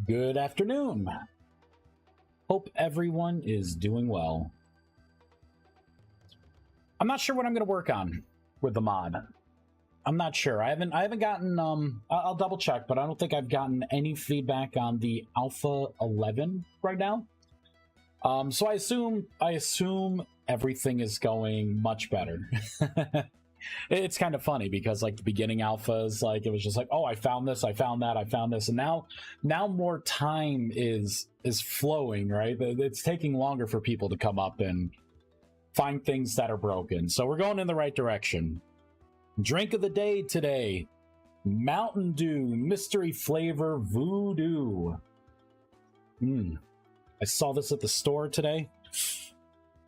Good afternoon. Hope everyone is doing well. I'm not sure what I'm going to work on with the mod. I'm not sure. I haven't gotten I'll double check, but I don't think I've gotten any feedback on the Alpha 11 right now. So I assume everything is going much better. It's kind of funny because like the beginning alphas, like it was just like, oh, I found this, I found that, I found this, and now more time is flowing, right? It's taking longer for people to come up and find things that are broken. So we're going in the right direction. Drink of the day today: Mountain Dew mystery flavor voodoo. I saw this at the store today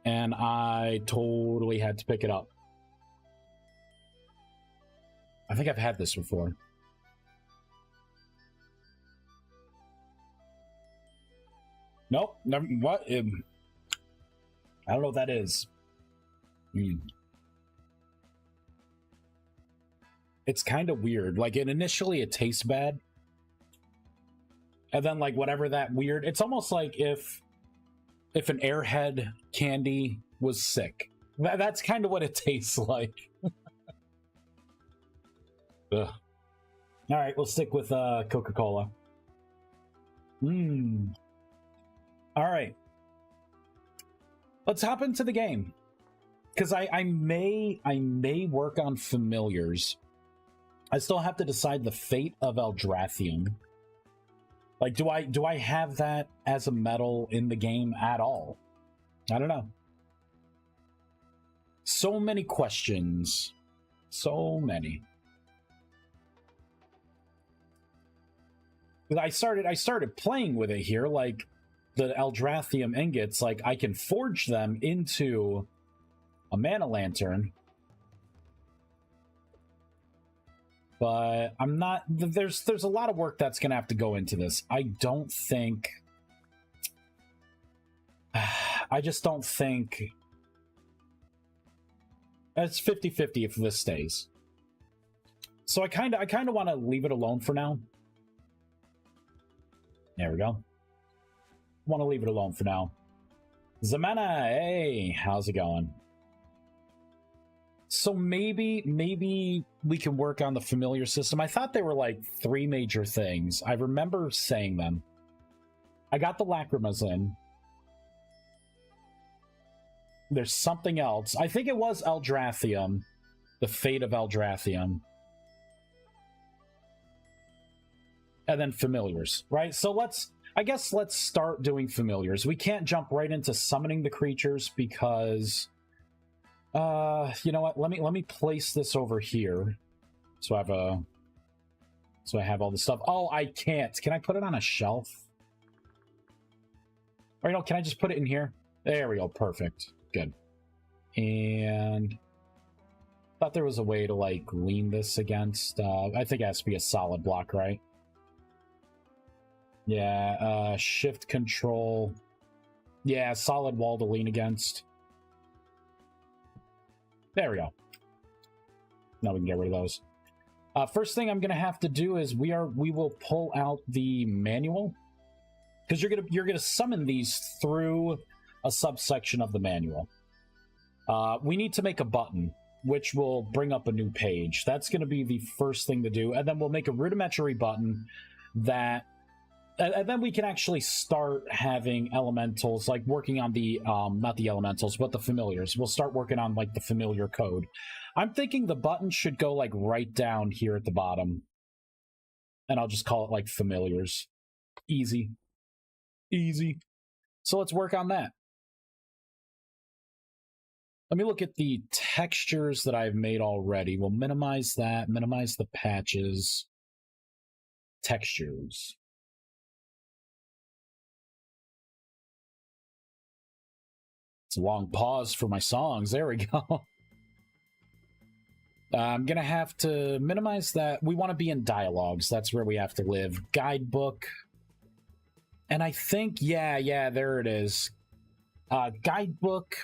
and I totally had to pick it up. I think I've had this before. Nope. Never, what? I don't know what that is. It's kind of weird. Like, initially it tastes bad. And then, like, whatever that weird... It's almost like if an Airhead candy was sick. That's kind of what it tastes like. Ugh. All right, we'll stick with Coca-Cola. All right. Let's hop into the game. Because I may work on familiars. I still have to decide the fate of Eldratham. Like, do I have that as a medal in the game at all? I don't know. So many questions. So many. I started playing with it here, like the Eldratham ingots, like I can forge them into a mana lantern. But I'm not, there's a lot of work that's gonna have to go into this. I just don't think it's 50-50 if this stays. So I kind of want to leave it alone for now. There we go. Want to leave it alone for now. Zamana, hey, how's it going? So maybe we can work on the familiar system. I thought there were like 3 major things. I remember saying them. I got the Lacrimas in. There's something else. I think it was Eldratham. The fate of Eldratham. And then familiars, right? So let's start doing familiars. We can't jump right into summoning the creatures because you know what? Let me place this over here. So I have all the stuff. Oh, I can't. Can I put it on a shelf? Or you know, can I just put it in here? There we go. Perfect. Good. And thought there was a way to like lean this against I think it has to be a solid block, right? Yeah, shift control. Yeah, solid wall to lean against. There we go. Now we can get rid of those. First thing I'm gonna have to do is we will pull out the manual, because you're gonna summon these through a subsection of the manual. We need to make a button, which will bring up a new page. That's gonna be the first thing to do, and then we'll make a rudimentary button that. And then we can actually start having elementals, like working on the, not the elementals, but the familiars. We'll start working on, like, the familiar code. I'm thinking the button should go, like, right down here at the bottom. And I'll just call it, like, familiars. Easy. Easy. So let's work on that. Let me look at the textures that I've made already. We'll minimize that, minimize the patches. Textures. It's a long pause for my songs. There we go. I'm going to have to minimize that. We want to be in dialogues. That's where we have to live. Guidebook. And I think, yeah, there it is. Guidebook,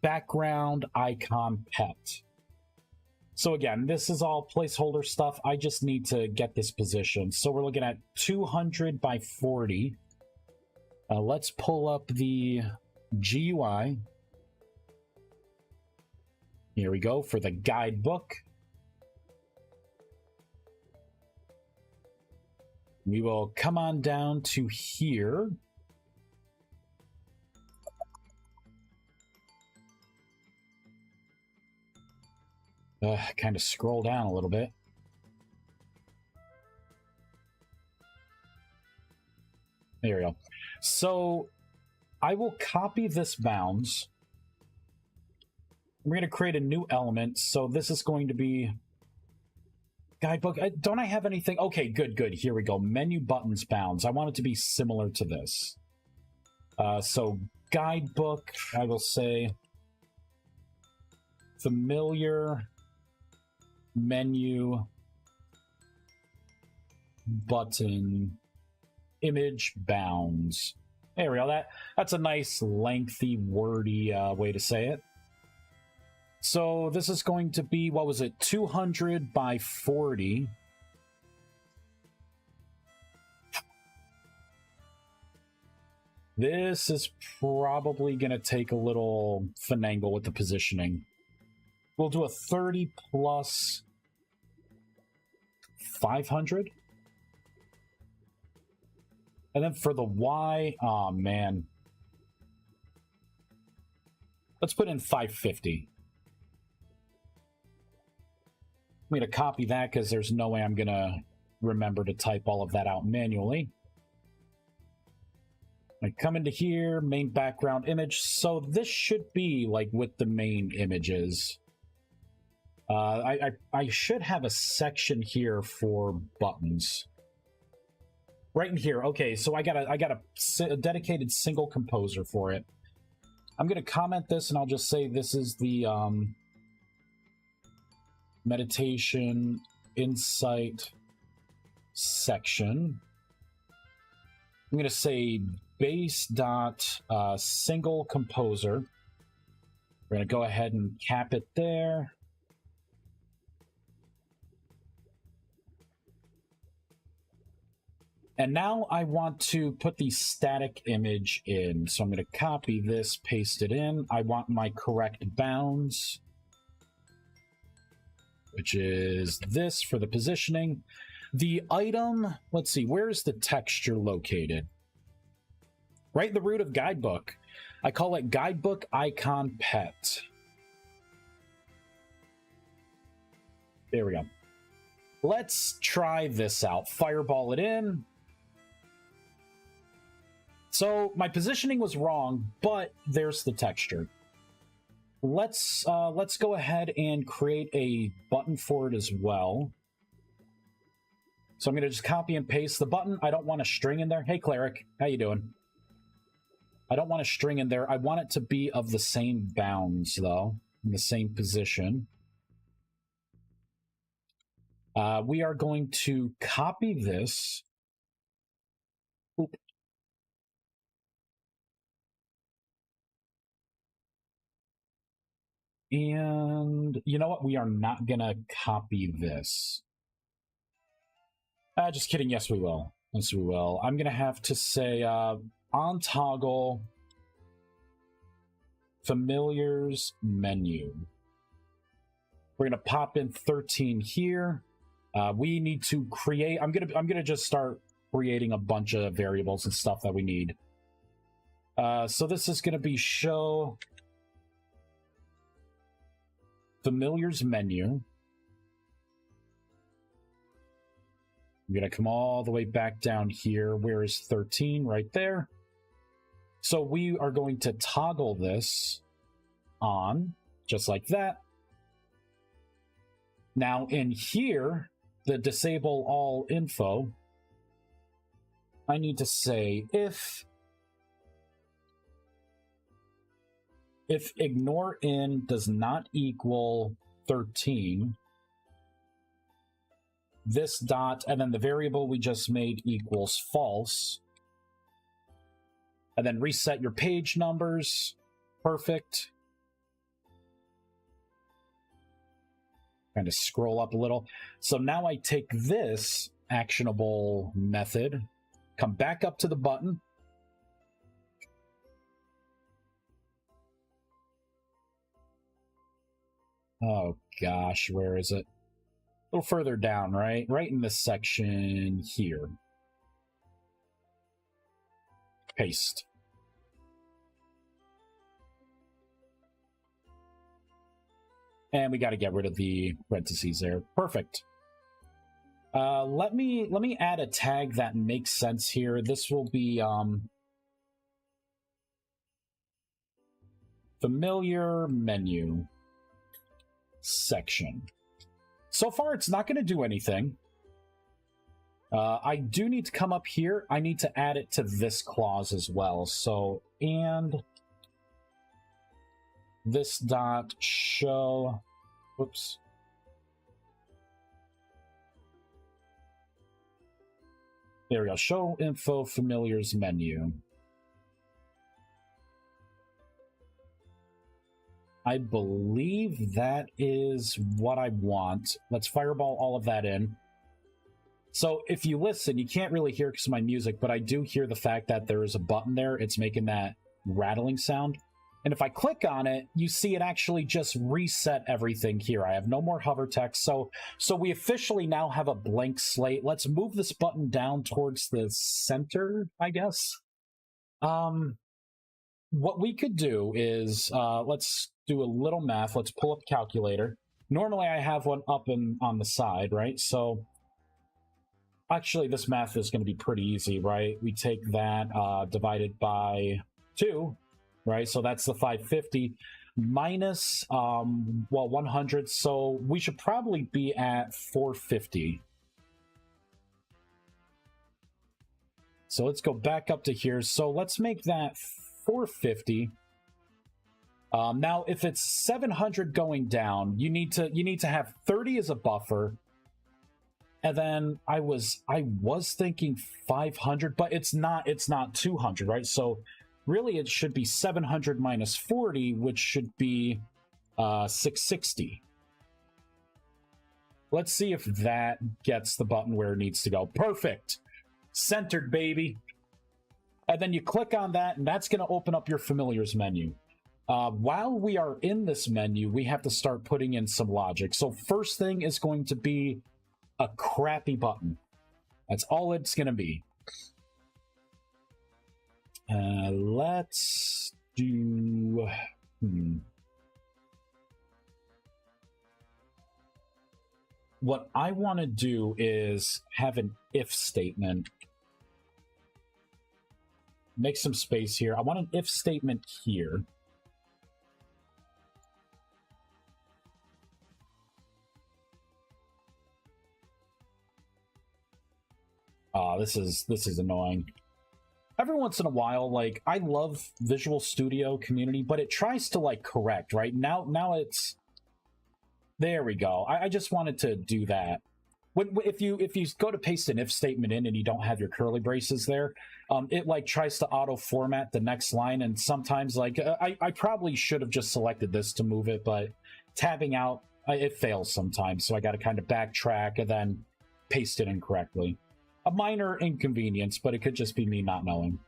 background, icon, pet. So again, this is all placeholder stuff. I just need to get this position. So we're looking at 200 by 40. Let's pull up the GUI. Here we go for the guidebook. We will come on down to here. Kind of scroll down a little bit. There we go. So I will copy this bounds. We're going to create a new element. So this is going to be guidebook. Don't I have anything? Okay, good. Here we go. Menu buttons bounds. I want it to be similar to this. So guidebook, I will say familiar menu button image bounds. There we go. That's a nice lengthy wordy way to say it. So this is going to be, what was it, 200 by 40. This is probably going to take a little finagle with the positioning. We'll do a 30 plus 500. And then for the Y, oh man. Let's put in 550. I'm going to copy that because there's no way I'm going to remember to type all of that out manually. I come into here, main background image. So this should be like with the main images. I should have a section here for buttons. Right in here. Okay, so I got a dedicated single composer for it. I'm going to comment this, and I'll just say this is the meditation insight section. I'm going to say base dot single composer. We're going to go ahead and cap it there. And now I want to put the static image in. So I'm going to copy this, paste it in. I want my correct bounds, which is this for the positioning. The item, let's see, where's the texture located? Right in the root of guidebook. I call it guidebook icon pet. There we go. Let's try this out. Fireball it in. So my positioning was wrong, but there's the texture. Let's go ahead and create a button for it as well. So I'm going to just copy and paste the button. I don't want a string in there. Hey, Cleric, how you doing? I don't want a string in there. I want it to be of the same bounds, though, in the same position. We are going to copy this. Oop. And you know what? We are not going to copy this. Just kidding. Yes, we will. Yes, we will. I'm going to have to say on toggle familiars menu. We're going to pop in 13 here. We need to create. I'm gonna just start creating a bunch of variables and stuff that we need. So this is going to be show familiars menu. I'm going to come all the way back down here. Where is 13? Right there. So we are going to toggle this on, just like that. Now in here, the disable all info, I need to say if ignore in does not equal 13, this dot, and then the variable we just made equals false. And then reset your page numbers. Perfect. kind of scroll up a little. So now I take this actionable method, come back up to the button. Oh gosh, where is it? A little further down, right? Right in this section here. Paste. And we got to get rid of the parentheses there. Perfect. Let me add a tag that makes sense here. This will be familiar menu section. So far, it's not going to do anything. I do need to come up here. I need to add it to this clause as well. So, and this dot show, whoops. There we go. Show info familiars menu. I believe that is what I want. Let's fireball all of that in. So if you listen, you can't really hear because of my music, but I do hear the fact that there is a button there. It's making that rattling sound. And if I click on it, you see it actually just reset everything here. I have no more hover text. So we officially now have a blank slate. Let's move this button down towards the center, I guess. What we could do is, let's do a little math. Let's pull up a calculator. Normally I have one up and on the side, right? So actually this math is going to be pretty easy, right? We take that divided by 2, right? So that's the 550 minus, well, 100. So we should probably be at 450. So let's go back up to here. So let's make that 450. Now, if it's 700 going down, you need to have 30 as a buffer. And then I was thinking 500, but it's not 200, right? So really it should be 700 minus 40, which should be 660. Let's see if that gets the button where it needs to go. Perfect. Centered, baby. And then you click on that, and that's going to open up your familiars menu. While we are in this menu, we have to start putting in some logic. So first thing is going to be a crappy button. That's all it's going to be. Let's do... What I want to do is have an if statement. Make some space here. I want an if statement here. This is annoying. Every once in a while, like, I love Visual Studio Community, but it tries to, like, correct, right? Now it's... There we go. I just wanted to do that. If you go to paste an if statement in and you don't have your curly braces there, it, like, tries to auto-format the next line, and sometimes, like, I probably should have just selected this to move it, but tabbing out, it fails sometimes, so I got to kind of backtrack and then paste it incorrectly. A minor inconvenience, but it could just be me not knowing.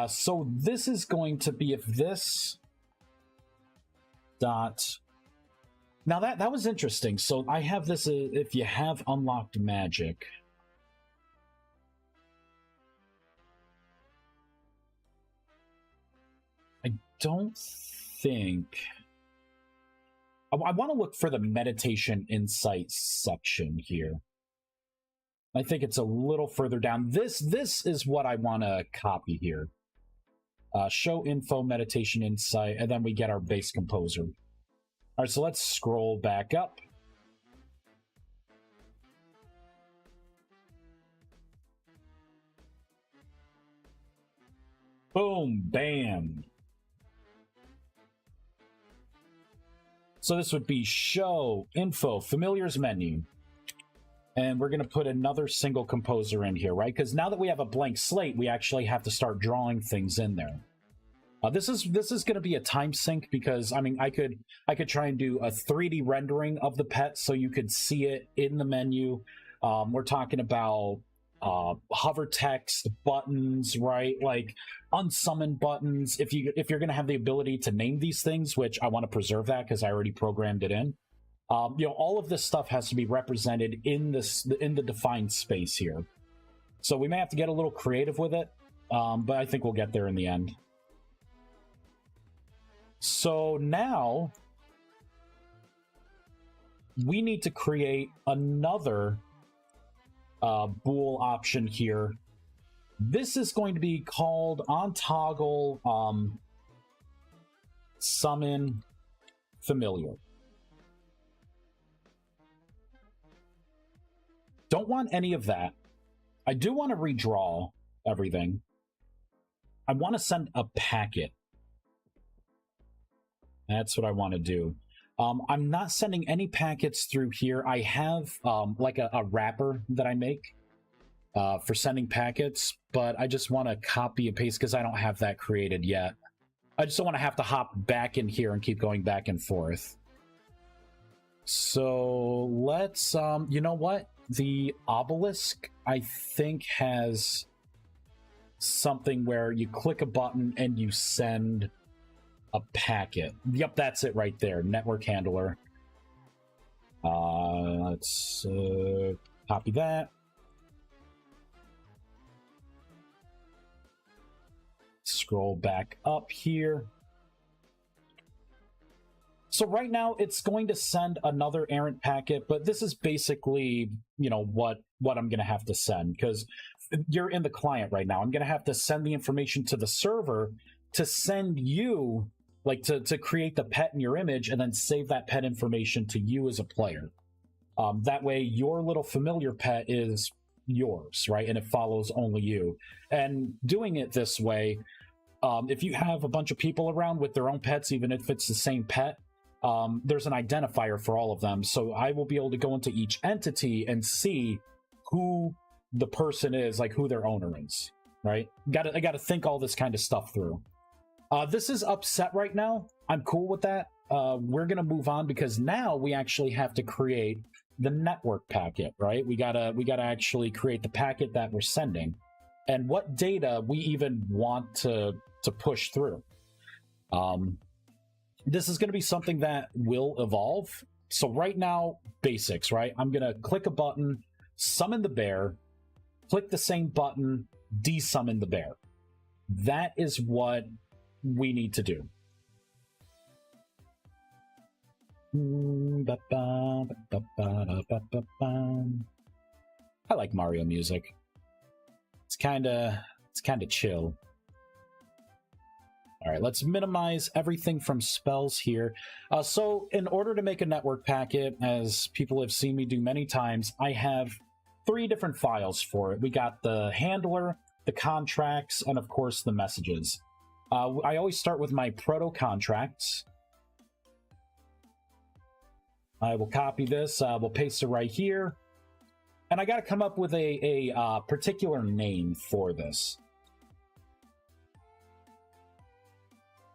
So this is going to be if this dot... Now that was interesting. So I have this if you have unlocked magic. I don't think... I want to look for the meditation insight section here. I think it's a little further down. This is what I want to copy here. Show info, meditation insight, and then we get our base composer. All right, so let's scroll back up. Boom, bam. So this would be show info, familiars menu. And we're going to put another single composer in here, right? Because now that we have a blank slate, we actually have to start drawing things in there. This is going to be a time sink because I mean I could try and do a 3D rendering of the pet so you could see it in the menu. We're talking about hover text, buttons, right? Like unsummon buttons. If you're going to have the ability to name these things, which I want to preserve that because I already programmed it in. All of this stuff has to be represented in the defined space here. So we may have to get a little creative with it, but I think we'll get there in the end. So now we need to create another bool option here. This is going to be called on toggle summon familiar. Don't want any of that. I do want to redraw everything. I want to send a packet. That's what I want to do. I'm not sending any packets through here. I have like a wrapper that I make for sending packets, but I just want to copy and paste because I don't have that created yet. I just don't want to have to hop back in here and keep going back and forth. So let's, you know what? The obelisk, I think, has something where you click a button and you send a packet. Yep, that's it right there. Network handler. Let's copy that. Scroll back up here. So right now it's going to send another errant packet, but this is basically, what I'm going to have to send because you're in the client right now. I'm going to have to send the information to the server to send you, like to create the pet in your image and then save that pet information to you as a player. That way your little familiar pet is yours, right? And it follows only you. And doing it this way, if you have a bunch of people around with their own pets, even if it's the same pet, there's an identifier for all of them. So I will be able to go into each entity and see who the person is, like who their owner is, right? I got to think all this kind of stuff through. This is upset right now. I'm cool with that. We're going to move on because now we actually have to create the network packet, right? We gotta actually create the packet that we're sending and what data we even want to push through. This is going to be something that will evolve. So right now, basics, right? I'm going to click a button, summon the bear, click the same button, desummon the bear. That is what we need to do. I like Mario music. It's kind of chill. All right, let's minimize everything from spells here. So in order to make a network packet, as people have seen me do many times, I have 3 different files for it. We got the handler, the contracts, and of course the messages. I always start with my proto contracts. I will copy this. We'll paste it right here. And I got to come up with a particular name for this.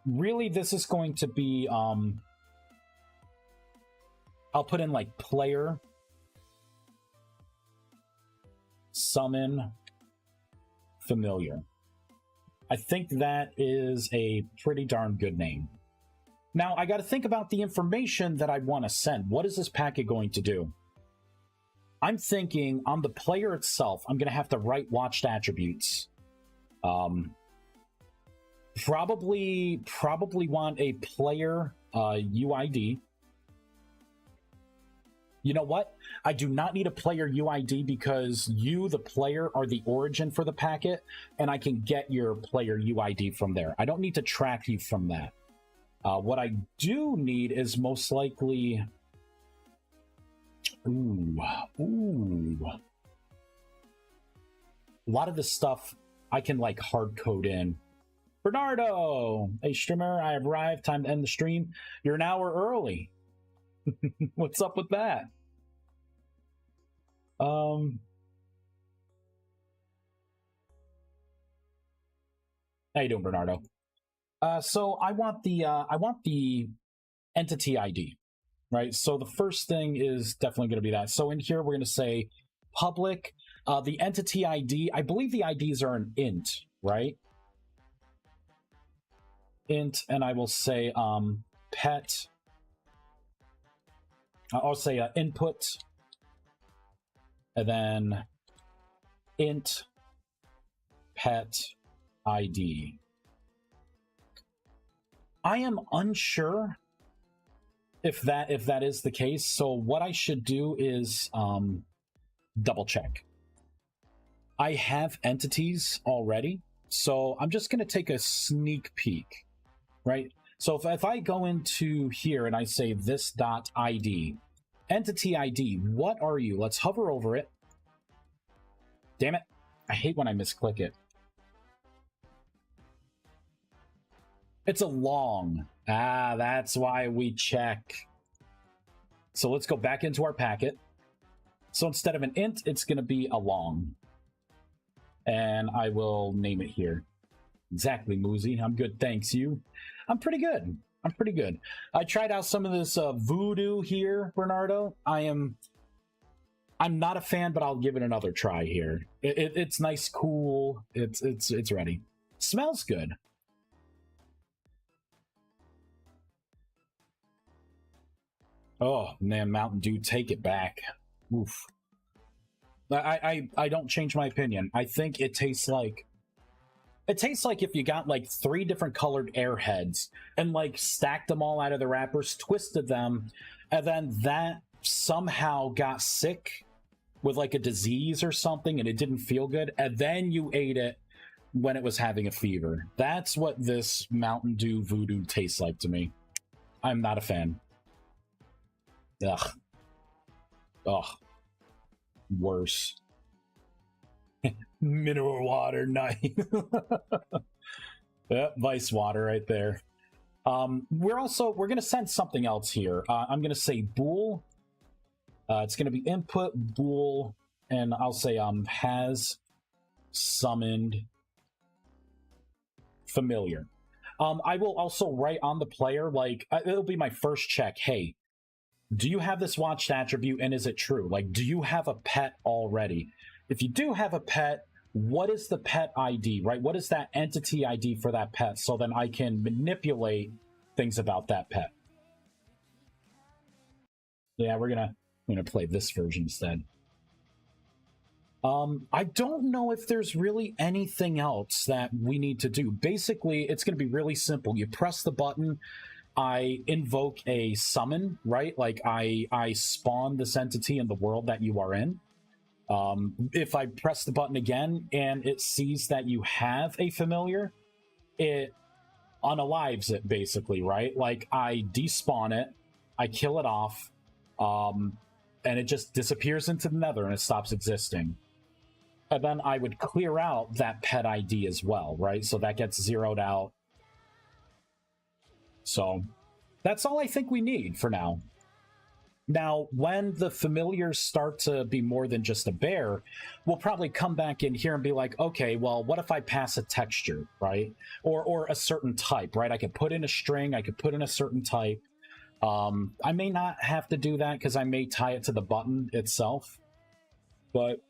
Really, this is going to be, I'll put in like player, summon, familiar. I think that is a pretty darn good name. Now, I got to think about the information that I want to send. What is this packet going to do? I'm thinking on the player itself, I'm going to have to write watched attributes. Probably want a player UID. You know what? I do not need a player UID because you, the player, are the origin for the packet, and I can get your player UID from there. I don't need to track you from that. What I do need is most likely... Ooh. A lot of this stuff I can like hard code in. Bernardo! Hey, streamer, I have arrived. Time to end the stream. You're an hour early. What's up with that? How you doing, Bernardo? So I want the entity ID, right? So the first thing is definitely going to be that. So in here we're going to say public. The entity ID, I believe the IDs are an int, right? Int, and I will say pet. I'll say input, and then int pet ID. I am unsure if that is the case. So what I should do is double check. I have entities already, so I'm just going to take a sneak peek, right? So if I go into here and I say this.id, entity ID, what are you? Let's hover over it. Damn it. I hate when I misclick it. It's a long. Ah, that's why we check. So let's go back into our packet. So instead of an int, it's going to be a long. And I will name it here. Exactly, Moozy. I'm good, thanks you. I'm pretty good. I'm pretty good. I tried out some of this voodoo here, Bernardo. I'm not a fan, but I'll give it another try here. It's nice, cool. It's ready. Smells good. Oh man, Mountain Dew, take it back. Oof. I don't change my opinion. I think it tastes like if you got like 3 different colored Airheads and like stacked them all out of the wrappers, twisted them, and then that somehow got sick with like a disease or something and it didn't feel good, and then you ate it when it was having a fever. That's what this Mountain Dew Voodoo tastes like to me. I'm not a fan. Ugh. Ugh. Worse. Mineral water, nice. Yep, Vice water right there. We're gonna send something else here. I'm gonna say bool. It's gonna be input bool, and I'll say has summoned familiar. I will also write on the player, like it'll be my first check. Hey, do you have this watched attribute, and is it true? Like, do you have a pet already? If you do have a pet, what is the pet ID, right? What is that entity ID for that pet? So then I can manipulate things about that pet. Yeah, we're gonna play this version instead. I don't know if there's really anything else that we need to do. Basically, it's gonna be really simple. You press the button, I invoke a summon, right? Like I spawn this entity in the world that you are in. If I press the button again and it sees that you have a familiar, it unalives it basically, right? Like I despawn it, I kill it off, and it just disappears into the nether and it stops existing. And then I would clear out that pet ID as well, right? So that gets zeroed out. So that's all I think we need for now. Now, when the familiars start to be more than just a bear, we'll probably come back in here and be like, okay, well, what if I pass a texture, right? Or a certain type, right? I could put in a string, I could put in a certain type. I may not have to do that because I may tie it to the button itself. But,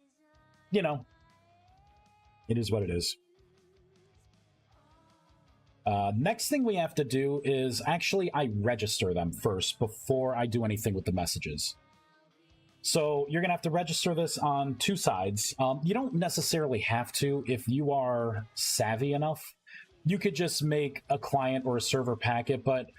you know, it is what it is. Next thing we have to do is actually I register them first before I do anything with the messages. So you're going to have to register this on 2 sides. You don't necessarily have to if you are savvy enough. You could just make a client or a server packet, but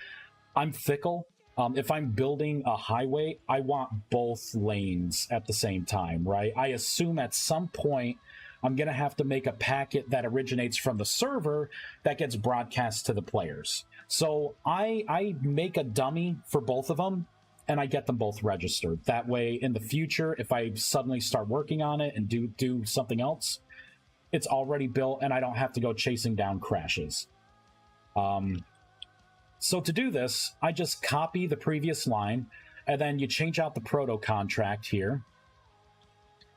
I'm fickle. If I'm building a highway, I want both lanes at the same time, right? I assume at some point I'm going to have to make a packet that originates from the server that gets broadcast to the players. So I make a dummy for both of them, and I get them both registered. That way, in the future, if I suddenly start working on it and do something else, it's already built, and I don't have to go chasing down crashes. So to do this, I just copy the previous line, and then you change out the proto contract here.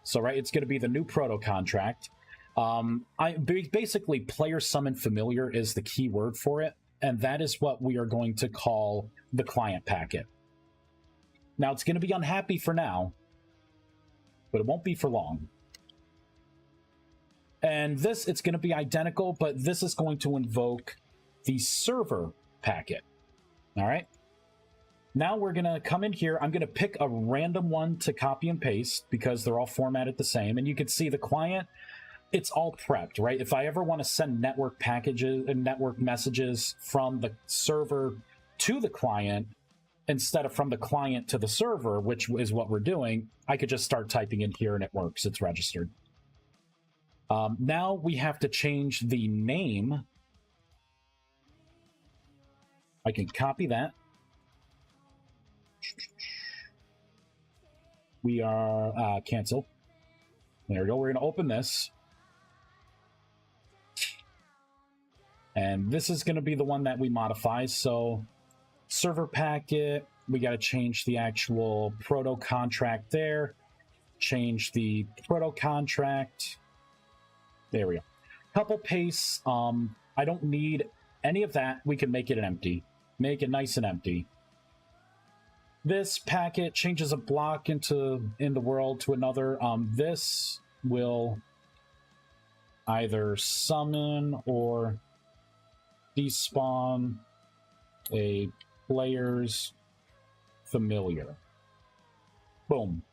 So, right, it's going to be the new proto contract. Basically, player summon familiar is the key word for it. and that is what we are going to call the client packet. Now, it's going to be unhappy for now, but it won't be for long. And this, it's going to be identical, but this is going to invoke the server packet. All right. Now we're going to come in here. I'm going to pick a random one to copy and paste because they're all formatted the same. And you can see the client, it's all prepped, right? If I ever want to send network packages and network messages from the server to the client, instead of from the client to the server, which is what we're doing, I could just start typing in here and it works. It's registered. Now we have to change the name. I can copy that. We are cancel. There we go. We're going to open this. And this is going to be the one that we modify. So server packet, we got to change the actual proto contract there. Change the proto contract. There we go. Couple pastes. I don't need any of that. We can make it an empty. Make it nice and empty. This packet changes a block in the world to another. This will either summon or despawn a player's familiar. Boom.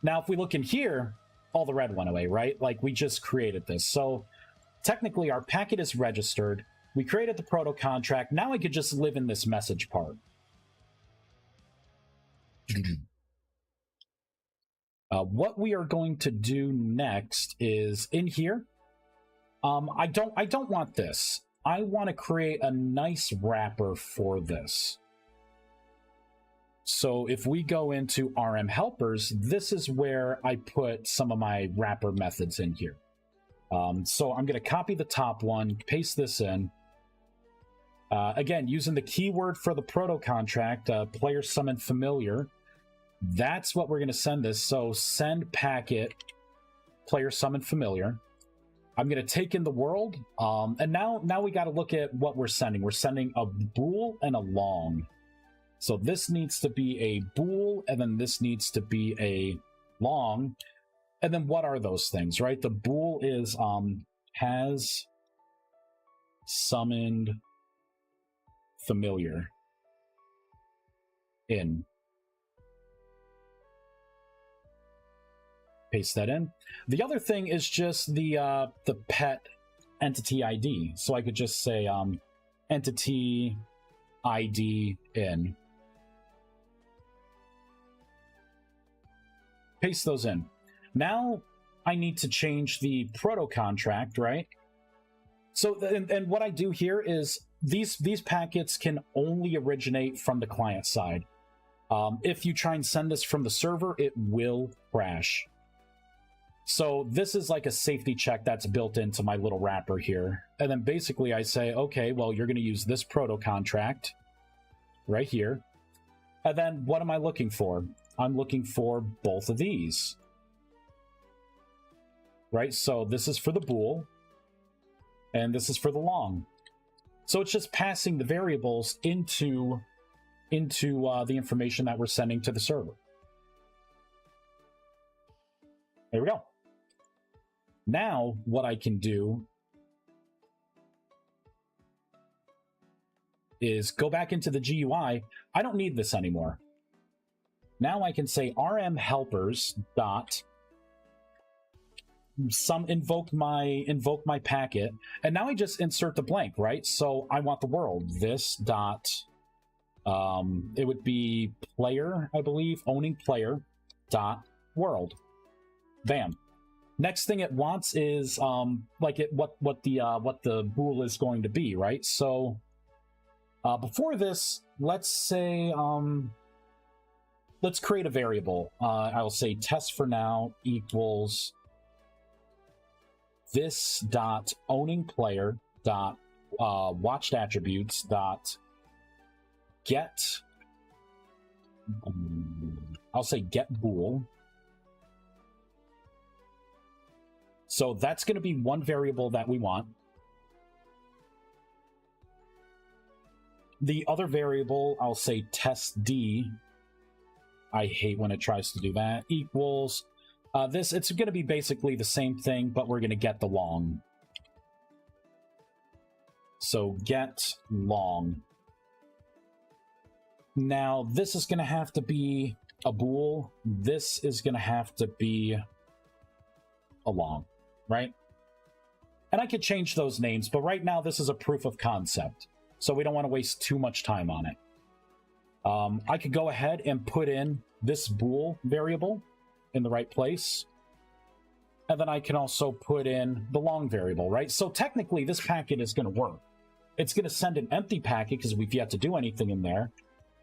Now, if we look in here, all the red went away, right? Like, we just created this. So technically, our packet is registered. We created the proto contract. Now I could just live in this message part. What we are going to do next is in here. I don't want this. I want to create a nice wrapper for this. So if we go into RM helpers, this is where I put some of my wrapper methods in here. So I'm going to copy the top one, paste this in. Again, using the keyword for the proto contract, player summon familiar. That's what we're going to send this. So send packet, player summon familiar. I'm going to take in the world. And now we got to look at what we're sending. We're sending a bool and a long. So this needs to be a bool, and then this needs to be a long. And then what are those things, right? The bool is has summoned familiar in. Paste that in. The other thing is just the pet entity ID. So I could just say entity ID in. Paste those in. Now I need to change the proto contract, right? So and what I do here is these packets can only originate from the client side. If you try and send this from the server, it will crash. So this is like a safety check that's built into my little wrapper here. And then basically I say, okay, well, you're going to use this proto contract right here. And then what am I looking for? I'm looking for both of these. Right? So this is for the bool, and this is for the long. So it's just passing the variables into the information that we're sending to the server. There we go. Now, what I can do is go back into the GUI. I don't need this anymore. Now I can say rm helpers dot invoke my packet, and now I just insert the blank, right? So I want the world. This dot it would be player, I believe, owning player dot world. Bam. Next thing it wants is what the bool is going to be, right? So before this, let's say let's create a variable. I'll say test for now equals this dot owning player dot watched attributes dot get. I'll say get bool. So that's going to be one variable that we want. the other variable, I'll say test D. I hate when it tries to do that. Equals this. It's going to be basically the same thing, but we're going to get the long. So get long. Now, this is going to have to be a bool. This is going to have to be a long, right? And I could change those names, but right now this is a proof of concept, so we don't want to waste too much time on it. I could go ahead and put in this bool variable in the right place, and then I can also put in the long variable, right? So technically, this packet is going to work. It's going to send an empty packet because we've yet to do anything in there.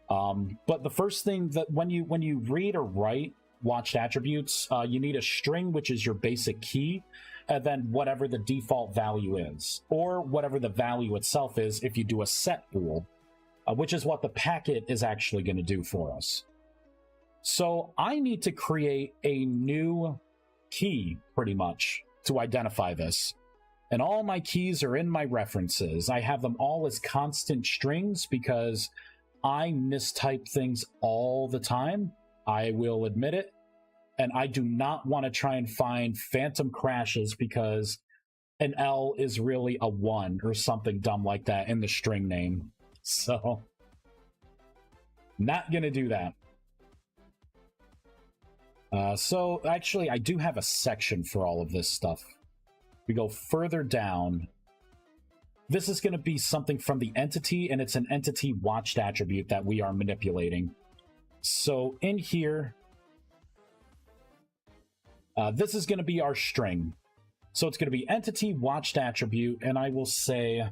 But the first thing that when you read or write watched attributes, you need a string, which is your basic key, and then whatever the default value is, or whatever the value itself is if you do a set bool, which is what the packet is actually going to do for us. So I need to create a new key, pretty much, to identify this. And all my keys are in my references. I have them all as constant strings because I mistype things all the time. I will admit it. And I do not want to try and find phantom crashes because an L is really a 1 or something dumb like that in the string name. So, not going to do that. So, actually, I do have a section for all of this stuff. We go further down. This is going to be something from the entity, and it's an entity watched attribute that we are manipulating. So, in here, this is going to be our string. So it's going to be entity watched attribute, and I will say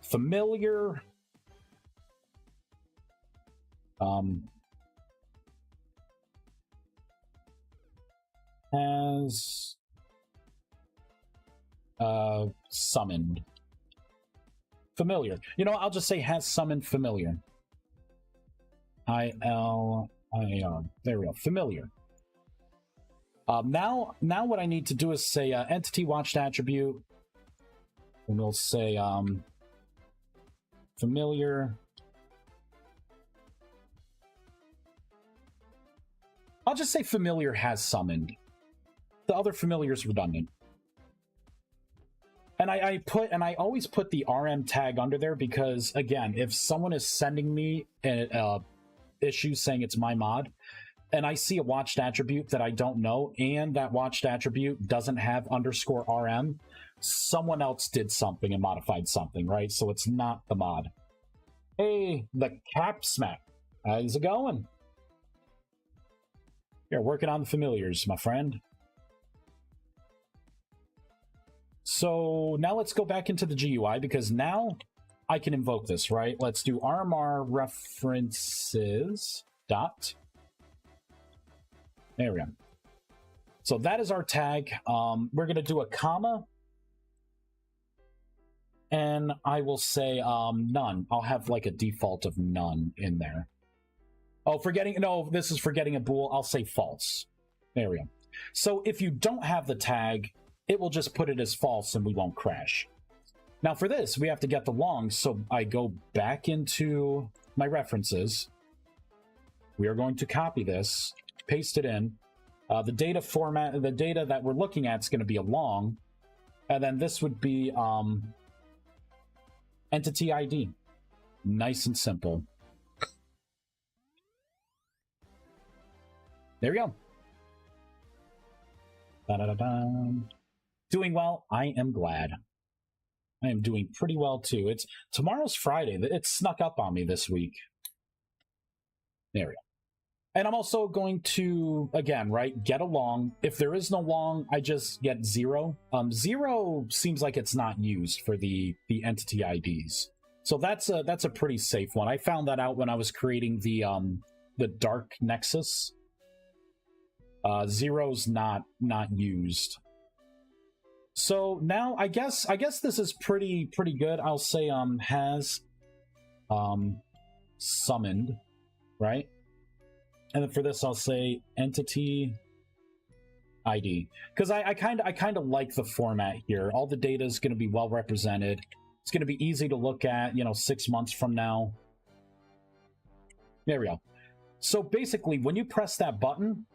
familiar as summoned. Familiar. You know, I'll just say has summoned familiar. I-L-I-R. There we go. Familiar. Now what I need to do is say entity watched attribute, and we'll say familiar. I'll just say familiar has summoned. The other familiar is redundant. And I always put the RM tag under there because, again, if someone is sending me an issue saying it's my mod, and I see a watched attribute that I don't know, and that watched attribute doesn't have _RM, someone else did something and modified something, right? So it's not the mod. Hey, the Cap Smack. How's it going? You're working on the familiars, my friend. So now let's go back into the GUI, because now I can invoke this, right? Let's do RMR references dot. There we go. So that is our tag. We're going to do a comma. And I will say none. I'll have like a default of none in there. Oh, no, this is forgetting a bool. I'll say false. There we go. So if you don't have the tag, it will just put it as false and we won't crash. Now for this, we have to get the long. So I go back into my references. We are going to copy this. Paste it in. The data format, the data that we're looking at is going to be a long, and then this would be entity ID. Nice and simple. There we go. Da-da-da-da. Doing well. I am glad. I am doing pretty well too. Tomorrow's Friday. It snuck up on me this week. There we go. And I'm also going to, again, right, get a long. If there is no long, I just get 0. 0 seems like it's not used for the entity IDs. So that's a pretty safe one. I found that out when I was creating the dark nexus. 0's not used. So now I guess this is pretty good. I'll say has summoned, right? And then for this, I'll say entity ID, because I kind of like the format here. All the data is going to be well represented. It's going to be easy to look at, 6 months from now. There we go. So basically, when you press that button,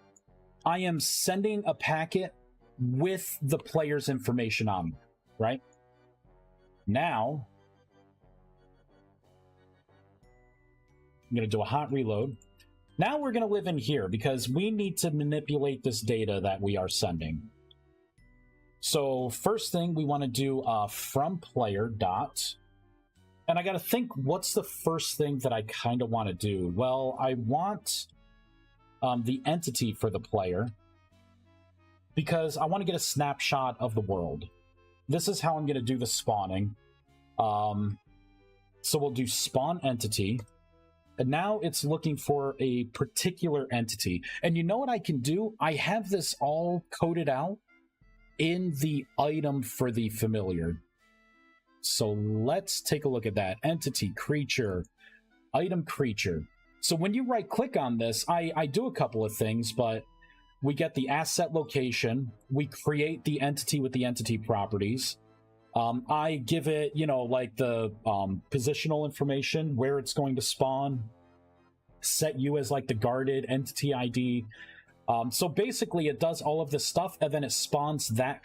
I am sending a packet with the player's information on, right? Now, I'm going to do a hot reload. Now we're going to live in here because we need to manipulate this data that we are sending. So first thing we want to do from player dot, and I got to think, what's the first thing that I kind of want to do? Well, I want the entity for the player because I want to get a snapshot of the world. This is how I'm going to do the spawning. So we'll do spawn entity. And now it's looking for a particular entity. And you know what I can do? I have this all coded out in the item for the familiar. So let's take a look at that. Entity, creature, item, creature. So when you right click on this, I do a couple of things, but we get the asset location. We create the entity with the entity properties. I give it, like the positional information, where it's going to spawn, set you as like the guarded entity ID. So basically it does all of this stuff, and then it spawns that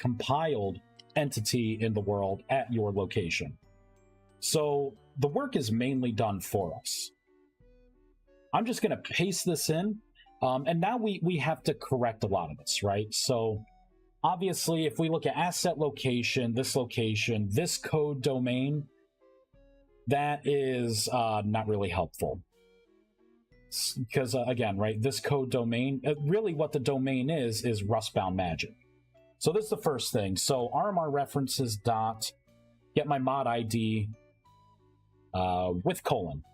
compiled entity in the world at your location. So the work is mainly done for us. I'm just going to paste this in, and now we have to correct a lot of this, right? So obviously, if we look at asset location, this code domain, that is not really helpful. Because, again, right, this code domain, really what the domain is Rustbound Magic. So this is the first thing. So RMR references dot, get my mod ID with colon.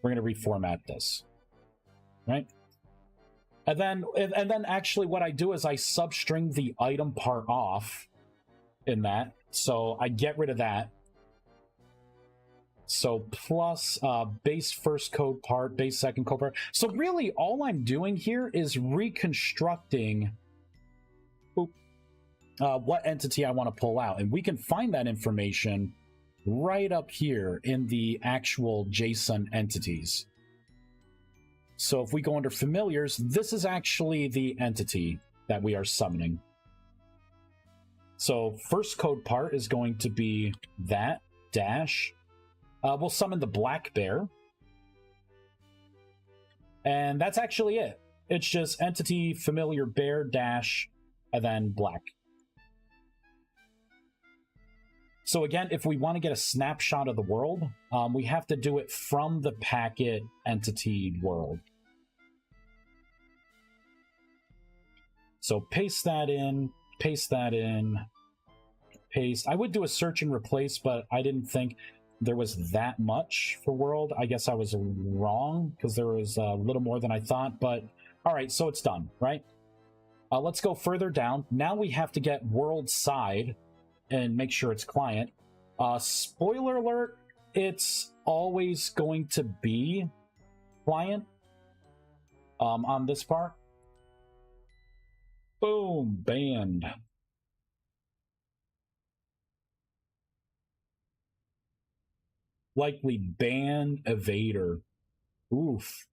We're going to reformat this, right? And then actually what I do is I substring the item part off in that. So I get rid of that. So plus base first code part, base second code part. So really all I'm doing here is reconstructing what entity I want to pull out. And we can find that information right up here in the actual JSON entities. So if we go under familiars, this is actually the entity that we are summoning. So first code part is going to be that dash. We'll summon the black bear. And that's actually it. It's just entity familiar bear dash and then black. So again, if we want to get a snapshot of the world, we have to do it from the packet entity world. So paste that in, paste that in, paste. I would do a search and replace, but I didn't think there was that much for world. I guess I was wrong because there was a little more than I thought, but all right, so it's done, right? Let's go further down. Now we have to get world side and make sure it's client. Spoiler alert, it's always going to be client on this part. Boom, banned. Likely ban evader. Oof.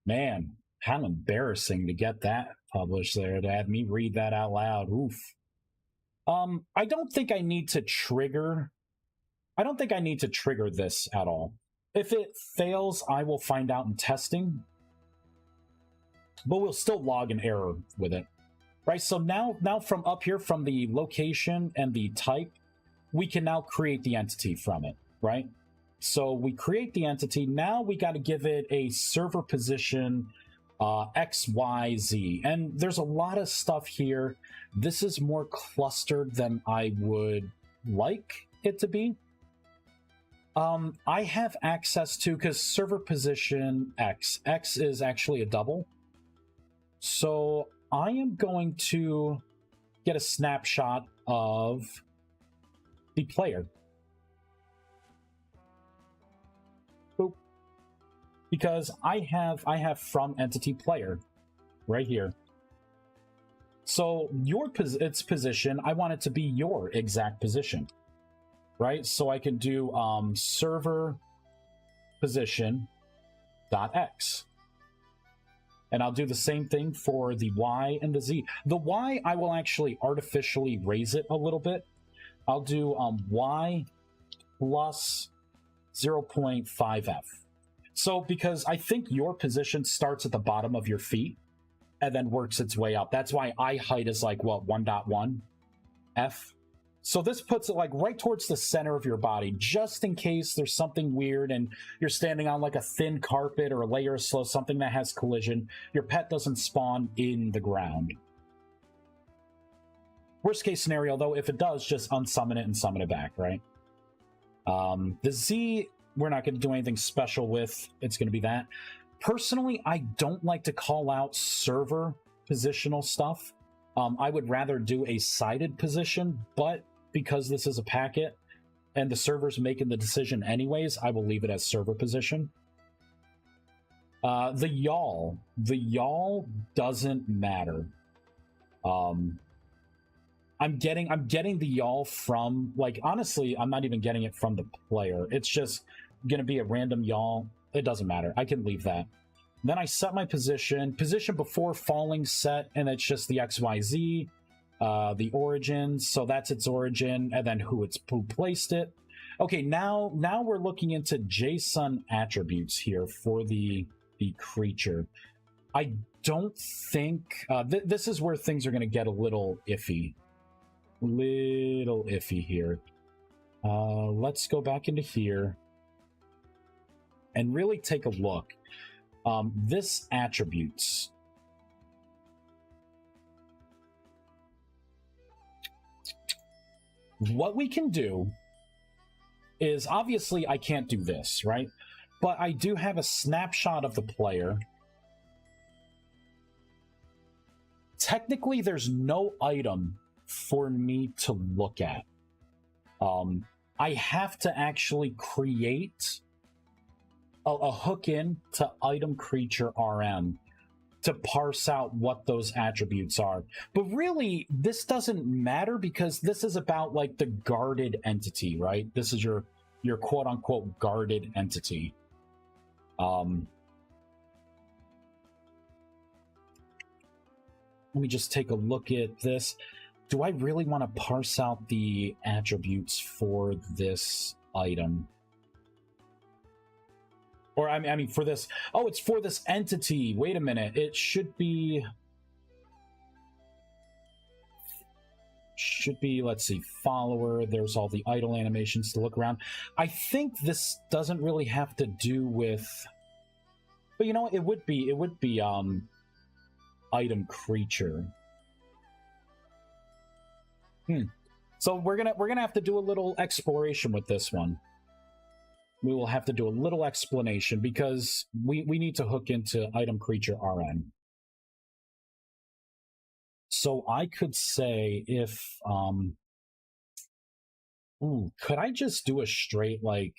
Man, how embarrassing to get that published there, to have me read that out loud. Oof. I don't think I need to trigger this at all. If it fails, I will find out in testing, but we'll still log an error with it, right? So now from up here, from the location and the type, we can now create the entity from it, right? So we create the entity. Now we got to give it a server position XYZ, and there's a lot of stuff here. This is more clustered than I would like it to be. I have access to, because server position X is actually a double, so I am going to get a snapshot of the player. Boop. Because I have from entity player right here. So its position, I want it to be your exact position, right? So I can do server position dot x, and I'll do the same thing for the y and the z. The y, I will actually artificially raise it a little bit. I'll do y plus 0.5f. So because I think your position starts at the bottom of your feet and then works its way up. That's why eye height is like, what, 1.1 f? So this puts it like right towards the center of your body, just in case there's something weird and you're standing on like a thin carpet or a layer of snow, something that has collision. Your pet doesn't spawn in the ground. Worst case scenario, though, if it does, just unsummon it and summon it back, right? The Z, we're not going to do anything special with. It's going to be that. Personally, I don't like to call out server positional stuff. I would rather do a sided position, but because this is a packet and the server's making the decision anyways, I will leave it as server position. The y'all doesn't matter. I'm getting the y'all from, like, honestly, I'm not even getting it from the player. It's just gonna be a random y'all. It doesn't matter. I can leave that. Then I set my position before falling set, and it's just the XYZ, the origin, so that's its origin, and then who placed it. Okay, now we're looking into JSON attributes here for the creature. I don't think this is where things are going to get a little iffy. Here. Let's go back into here and really take a look. This attributes. What we can do is, obviously I can't do this, right? But I do have a snapshot of the player. Technically, there's no item for me to look at. I have to actually create a hook in to item creature RM to parse out what those attributes are. But really, this doesn't matter because this is about like the guarded entity, right? This is your quote unquote guarded entity. Let me just take a look at this. Do I really want to parse out the attributes for this item? Or, I mean, for this... Oh, it's for this entity. Wait a minute. It should be... let's see, follower. There's all the idle animations to look around. I think this doesn't really have to do with... But you know what? It would be item creature. So we're gonna have to do a little exploration with this one. We will have to do a little explanation because we need to hook into item creature RN. So I could say if could I just do a straight like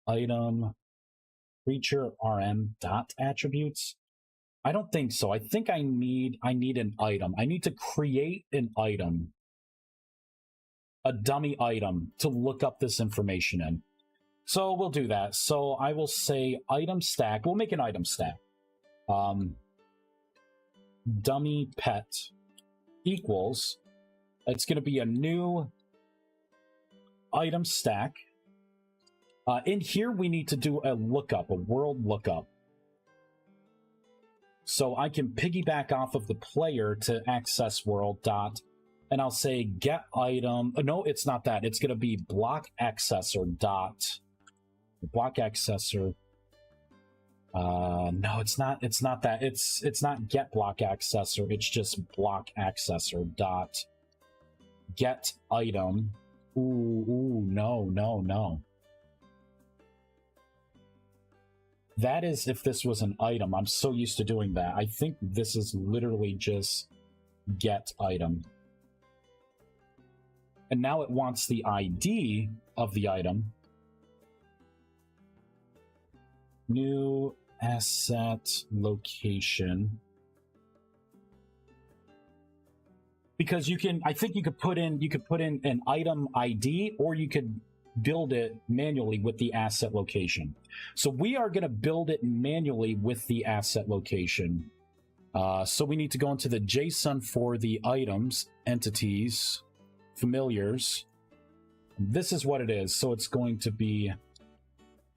item creature RM dot attributes? I don't think so. I think I need an item. I need to create an item, a dummy item, to look up this information in. So we'll do that. So I will say item stack. We'll make an item stack. Dummy pet equals. It's going to be a new item stack. In here, we need to do a lookup, a world lookup. So I can piggyback off of the player to access world dot, and I'll say get item. No, it's not that. It's going to be block accessor dot. Block accessor. No, it's not. It's not that. It's not get block accessor. It's just block accessor dot get item. Ooh, no. That is if this was an item. I'm so used to doing that. I think this is literally just get item. And now it wants the ID of the item. New asset location. because you can, I think you could put in an item ID, or you could build it manually with the asset location. So we are going to build it manually with the asset location. So we need to go into the JSON for the items, entities, familiars. This is what it is. So it's going to be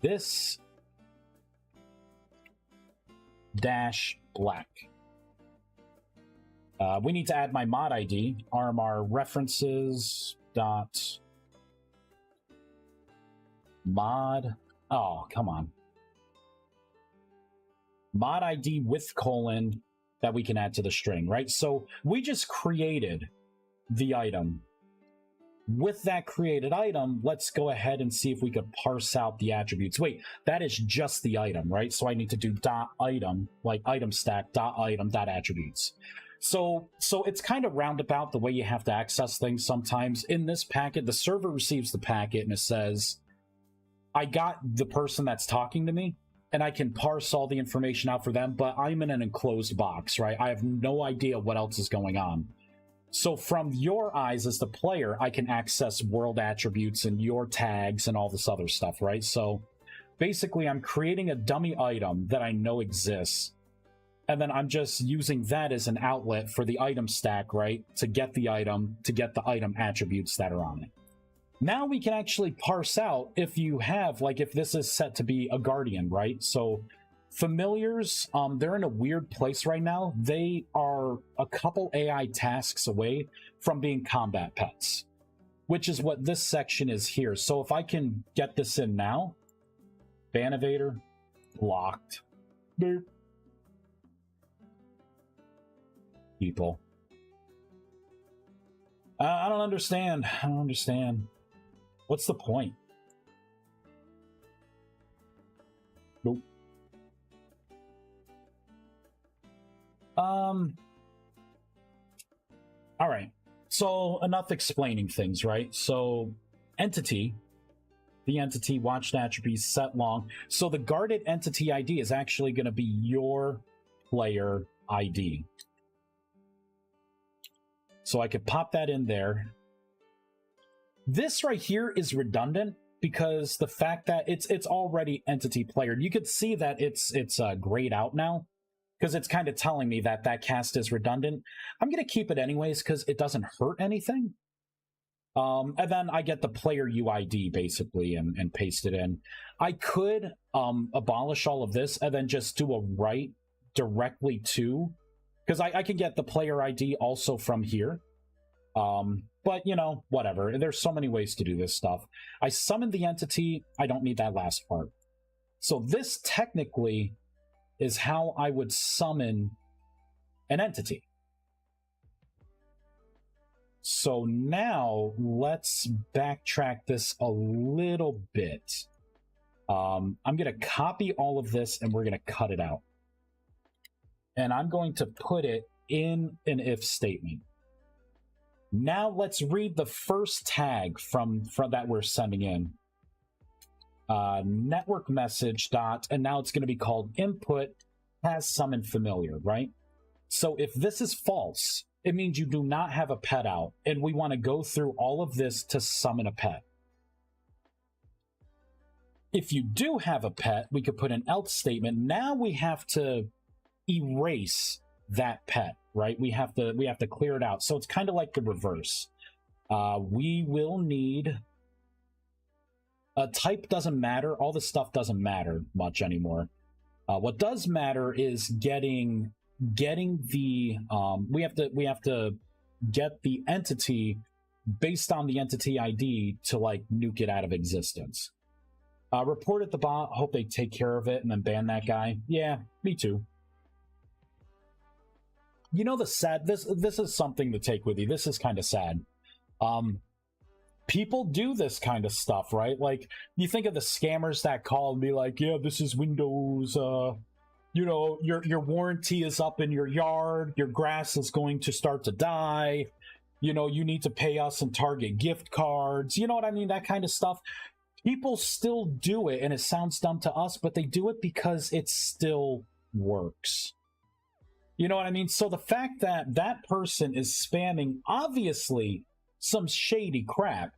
this dash black. We need to add my mod ID, RMR references dot mod. Oh, come on. Mod ID with colon that we can add to the string, right? So we just created the item. With that created item, let's go ahead and see if we could parse out the attributes. Wait, that is just the item, right? So I need to do dot item, like item stack, dot item, dot attributes. So it's kind of roundabout the way you have to access things sometimes. In this packet, the server receives the packet and it says, I got the person that's talking to me, and I can parse all the information out for them, but I'm in an enclosed box, right? I have no idea what else is going on. So from your eyes as the player, I can access world attributes and your tags and all this other stuff, right? So basically, I'm creating a dummy item that I know exists, and then I'm just using that as an outlet for the item stack, right? To get the item attributes that are on it. Now we can actually parse out if you have, like, if this is set to be a guardian, right? So familiars, they're in a weird place right now. They are a couple AI tasks away from being combat pets, which is what this section is here. So if I can get this in now, ban evader, blocked. Boop. People. I don't understand. I don't understand. What's the point? Nope. All right. So enough explaining things, right? So entity, the entity watched attributes set long. So the guarded entity ID is actually going to be your player ID. So I could pop that in there. This right here is redundant because the fact that it's already entity player. You could see that it's grayed out now because it's kind of telling me that that cast is redundant. I'm going to keep it anyways because it doesn't hurt anything. And then I get the player UID basically and paste it in. I could abolish all of this and then just do a write directly to, because I can get the player ID also from here. But, you know, whatever. There's so many ways to do this stuff. I summoned the entity. I don't need that last part. So this technically is how I would summon an entity. So now let's backtrack this a little bit. I'm going to copy all of this and we're going to cut it out. And I'm going to put it in an if statement. Now let's read the first tag from that we're sending in. Network message dot, and now it's going to be called input has summon familiar, right? So if this is false, it means you do not have a pet out, and we want to go through all of this to summon a pet. If you do have a pet, we could put an else statement. Now we have to erase that pet, right? We have to clear it out. So it's kind of like the reverse. We will need a type. Doesn't matter. All this stuff doesn't matter much anymore. What does matter is getting the we have to get the entity based on the entity ID to like nuke it out of existence. Report at the bot. Hope they take care of it and then ban that guy. Yeah, me too. You know, this is something to take with you. This is kind of sad. People do this kind of stuff, right? Like, you think of the scammers that call and be like, yeah, this is Windows, you know, your warranty is up in your yard, your grass is going to start to die, you know, you need to pay us in Target gift cards, you know what I mean? That kind of stuff. People still do it, and it sounds dumb to us, but they do it because it still works. You know what I mean? So the fact that that person is spamming, obviously, some shady crap,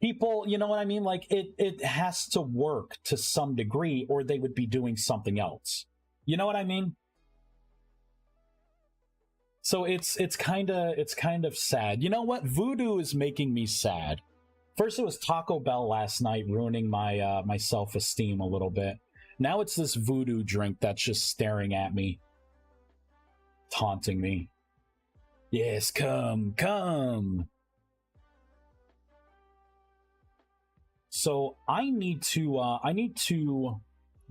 people, you know what I mean? Like, it has to work to some degree, or they would be doing something else. You know what I mean? So it's kind of sad. You know what? Voodoo is making me sad. First it was Taco Bell last night, ruining my my self-esteem a little bit. Now it's this voodoo drink that's just staring at me, taunting me. Yes, come, come. So I need to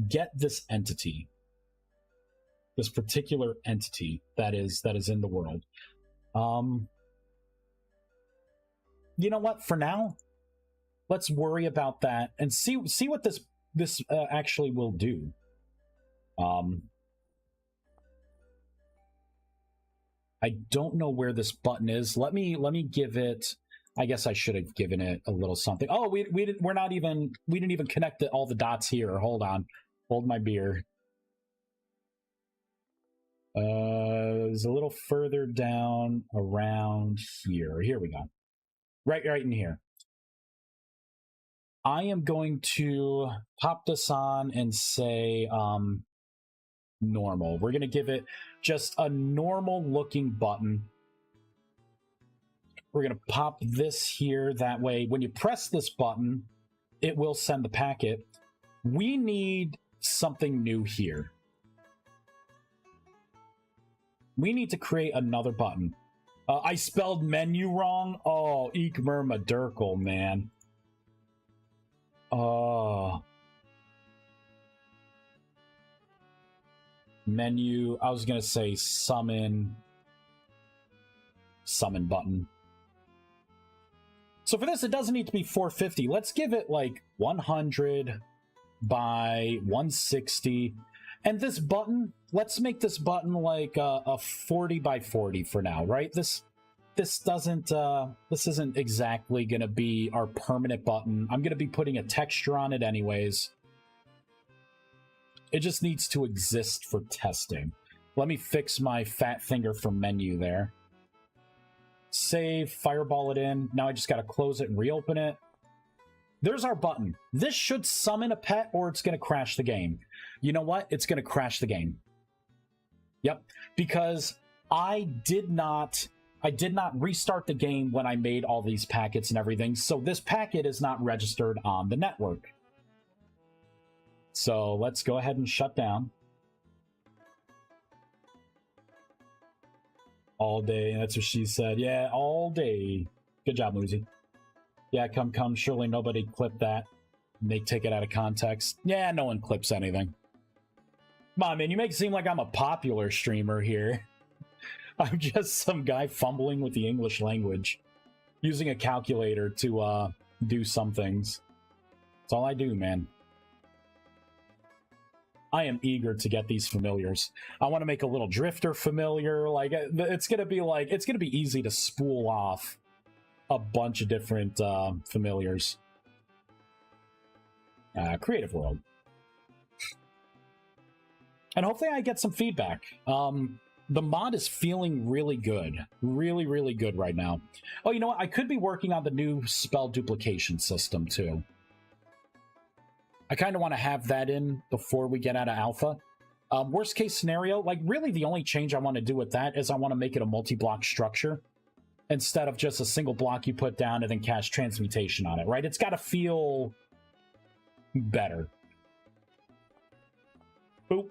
get this entity, this particular entity that is in the world. You know what? For now, let's worry about that and see what this actually will do. I don't know where this button is. Let me give it. I guess I should have given it a little something. Oh, we didn't even connect all the dots here. Hold on, hold my beer. It's a little further down around here. Here we go. Right in here. I am going to pop this on and say normal. We're going to give it just a normal looking button. We're going to pop this here. That way, when you press this button, it will send the packet. We need something new here. We need to create another button. I spelled menu wrong. Oh, eek murma durkle, man. Menu. I was gonna say summon button. So for this, it doesn't need to be 450. Let's give it like 100 by 160. And this button, let's make this button like a 40 by 40 for now, right? This isn't exactly gonna be our permanent button. I'm gonna be putting a texture on it anyways. It just needs to exist for testing. Let me fix my fat finger from menu there. Save, fireball it in. Now I just gotta close it and reopen it. There's our button. This should summon a pet or it's gonna crash the game. You know what? It's gonna crash the game. Yep, because I did not restart the game when I made all these packets and everything, so this packet is not registered on the network. So let's go ahead and shut down. All day, that's what she said. Yeah, all day. Good job, Muzi. Yeah, come. Surely nobody clipped that. And they take it out of context. Yeah, no one clips anything. Come on, man, you make it seem like I'm a popular streamer here. I'm just some guy fumbling with the English language, using a calculator to do some things. That's all I do, man. I am eager to get these familiars. I want to make a little drifter familiar. Like, it's gonna be easy to spool off a bunch of different familiars. Creative world. And hopefully I get some feedback. The mod is feeling really good. Really good right now. Oh, you know what? I could be working on the new spell duplication system, too. I kind of want to have that in before we get out of alpha. Worst case scenario, like, really the only change I want to do with that is I want to make it a multi-block structure instead of just a single block you put down and then cast transmutation on it, right? It's got to feel better. Boop.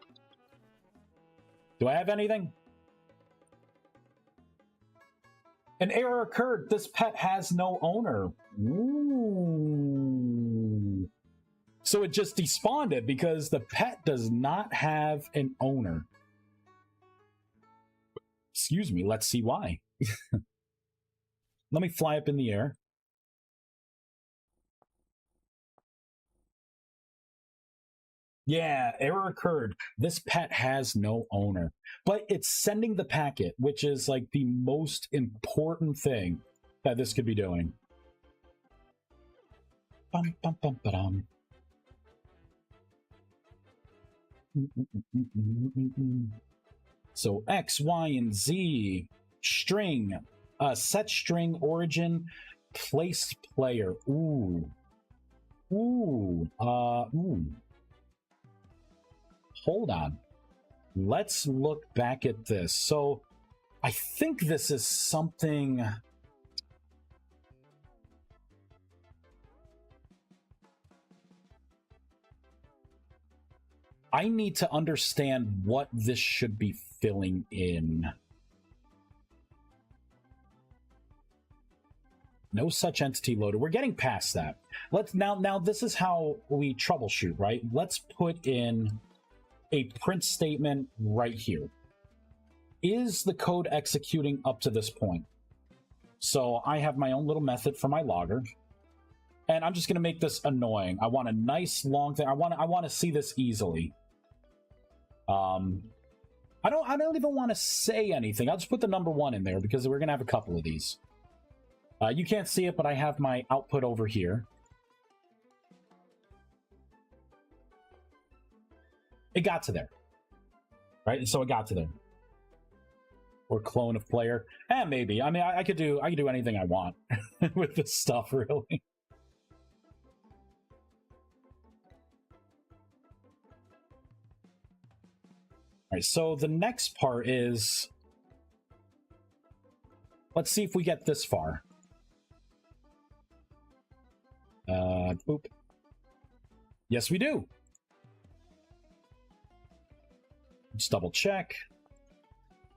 Do I have anything? An error occurred. This pet has no owner. Ooh. So it just despawned it because the pet does not have an owner. Excuse me, let's see why. Let me fly up in the air. Yeah, error occurred. This pet has no owner. But it's sending the packet, which is like the most important thing that this could be doing. Bum, bum, bum, ba-dum. So X, Y, and Z string, set string origin, placed player. Ooh. Ooh. Ooh. Hold on. Let's look back at this. So I think this is something... I need to understand what this should be filling in. No such entity loaded. We're getting past that. Let's now this is how we troubleshoot, right? Let's put in a print statement right here. Is the code executing up to this point? So I have my own little method for my logger. And I'm just going to make this annoying. I want a nice long thing. I want to see this easily. I don't even want to say anything. I'll just put the number 1 in there because we're going to have a couple of these. You can't see it, but I have my output over here. It got to there. Right? So it got to there. Or clone of player. Maybe. I mean, I could do anything I want with this stuff, really. All right, so the next part is, let's see if we get this far. Boop. Yes, we do. Just double check.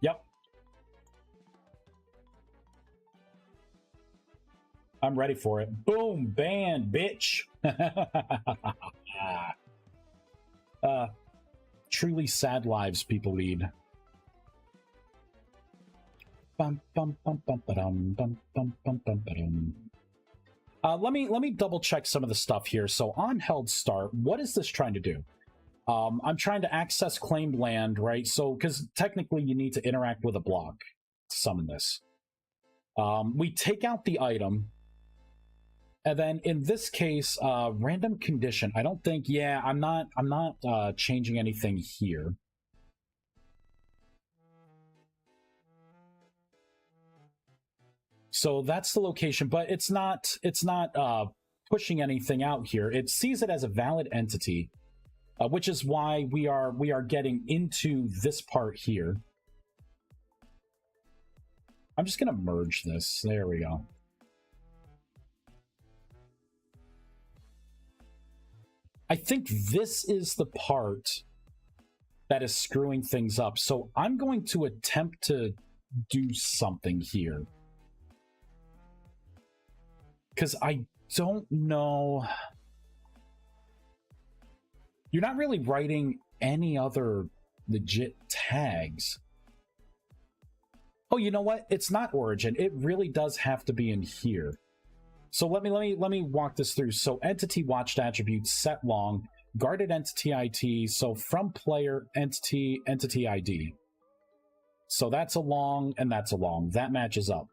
Yep. I'm ready for it. Boom, banned, bitch. Truly sad lives people lead. Let me double check some of the stuff here. So on held start, what is this trying to do? I'm trying to access claimed land, right? So because technically you need to interact with a block to summon this. We take out the item. And then in this case, random condition. I don't think, yeah, I'm not changing anything here. So that's the location, but it's not pushing anything out here. It sees it as a valid entity, which is why we are getting into this part here. I'm just gonna merge this. There we go. I think this is the part that is screwing things up. So I'm going to attempt to do something here. Because I don't know. You're not really writing any other legit tags. Oh, you know what? It's not origin. It really does have to be in here. So let me walk this through. So entity watched attribute set long, guarded entity ID. So from player entity ID. So that's a long and that's a long. That matches up.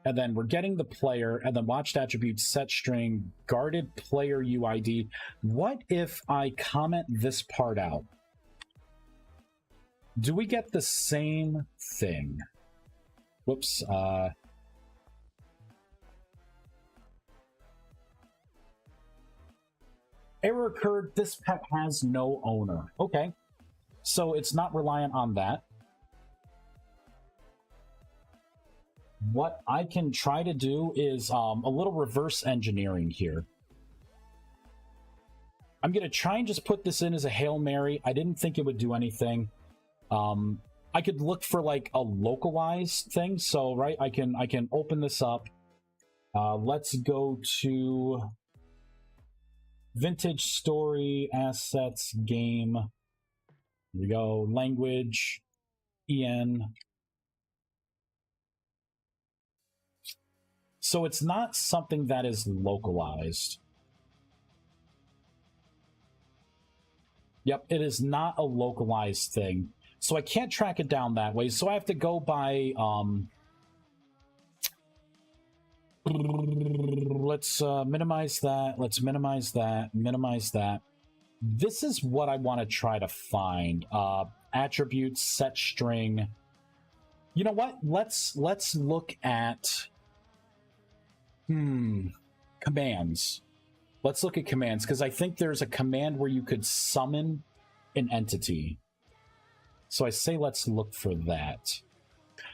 And then we're getting the player and then watched attribute set string guarded player UID. What if I comment this part out? Do we get the same thing? Whoops. Error occurred. This pet has no owner. Okay. So it's not reliant on that. What I can try to do is a little reverse engineering here. I'm going to try and just put this in as a Hail Mary. I didn't think it would do anything. I could look for like a localized thing. So, right, I can open this up. Let's go to Vintage Story, Assets, Game. Here we go. Language, EN. So it's not something that is localized. Yep, it is not a localized thing. So I can't track it down that way. So I have to go by... let's minimize that. Let's minimize that. Minimize that. This is what I want to try to find. attributes, set string. You know what? Let's look at commands. Let's look at commands, because I think there's a command where you could summon an entity. So I say let's look for that.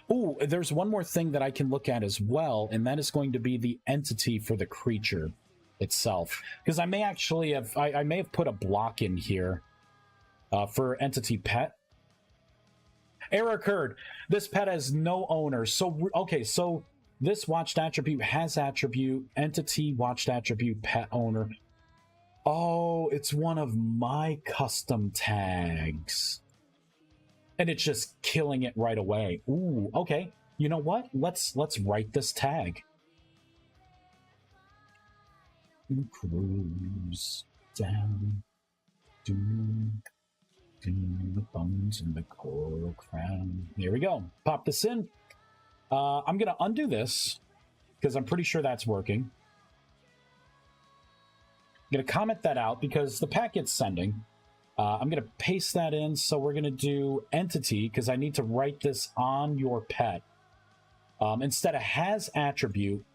Oh, there's one more thing that I can look at as well, and that is going to be the entity for the creature itself. Because I may actually have, I may have put a block in here for entity pet. Error occurred. This pet has no owner. So, okay, so this watched attribute has attribute, entity, watched attribute, pet owner. Oh, it's one of my custom tags. And it's just killing it right away. Ooh, okay. You know what? Let's write this tag. Cruise down to the bones and the coral crown. There we go. Pop this in. I'm going to undo this because I'm pretty sure that's working. I'm going to comment that out because the packet's sending. I'm going to paste that in. So we're going to do entity because I need to write this on your pet. Instead of has attribute,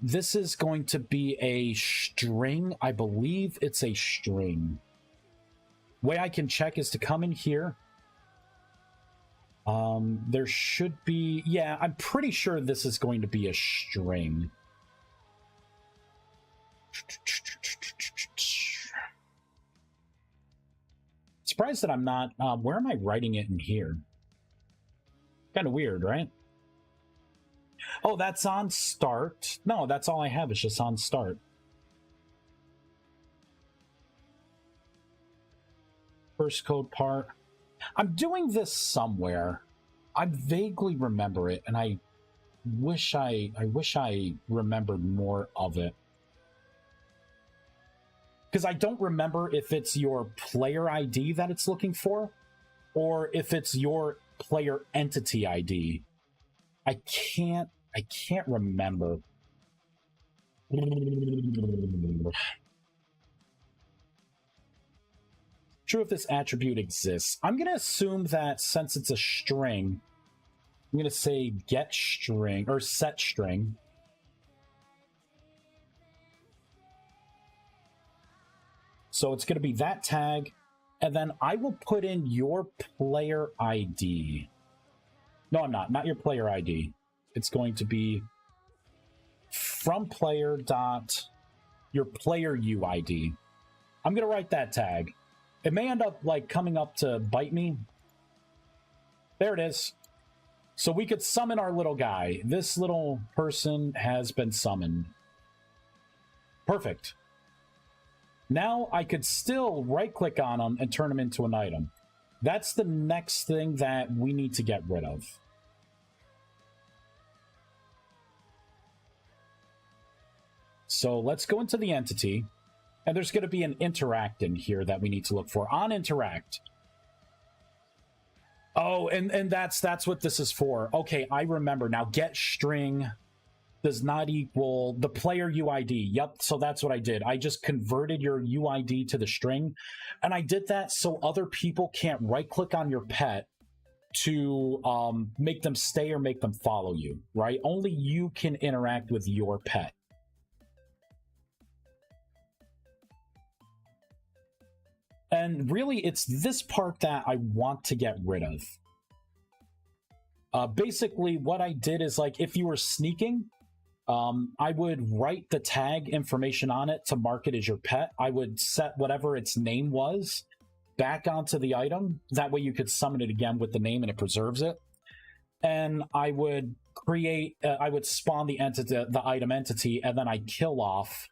this is going to be a string. I believe it's a string. Way I can check is to come in here. There should be, yeah, I'm pretty sure this is going to be a string. Surprised that I'm not, where am I writing it in here? Kind of weird, right? Oh, that's on start. No, that's all I have is just on start. First code part. I'm doing this somewhere. I vaguely remember it, and I wish I remembered more of it. Because I don't remember if it's your player ID that it's looking for, or if it's your player entity ID. I can't remember. True if this attribute exists. I'm going to assume that since it's a string, I'm going to say get string or set string. So it's going to be that tag, and then I will put in your player ID. No, I'm not your player ID. It's going to be from player dot your player UID. I'm going to write that tag. It may end up like coming up to bite me. There it is. So we could summon our little guy. This little person has been summoned. Perfect. Now I could still right click on him and turn him into an item. That's the next thing that we need to get rid of. So let's go into the entity. And there's going to be an interact in here that we need to look for. On interact. Oh, and that's what this is for. Okay, I remember. Now, get string does not equal the player UID. Yep, so that's what I did. I just converted your UID to the string. And I did that so other people can't right-click on your pet to make them stay or make them follow you, right? Only you can interact with your pet. And really, it's this part that I want to get rid of. Basically, what I did is, like, if you were sneaking, I would write the tag information on it to mark it as your pet. I would set whatever its name was back onto the item. That way you could summon it again with the name and it preserves it. And I would create, I would spawn the entity, the item entity, and then I kill off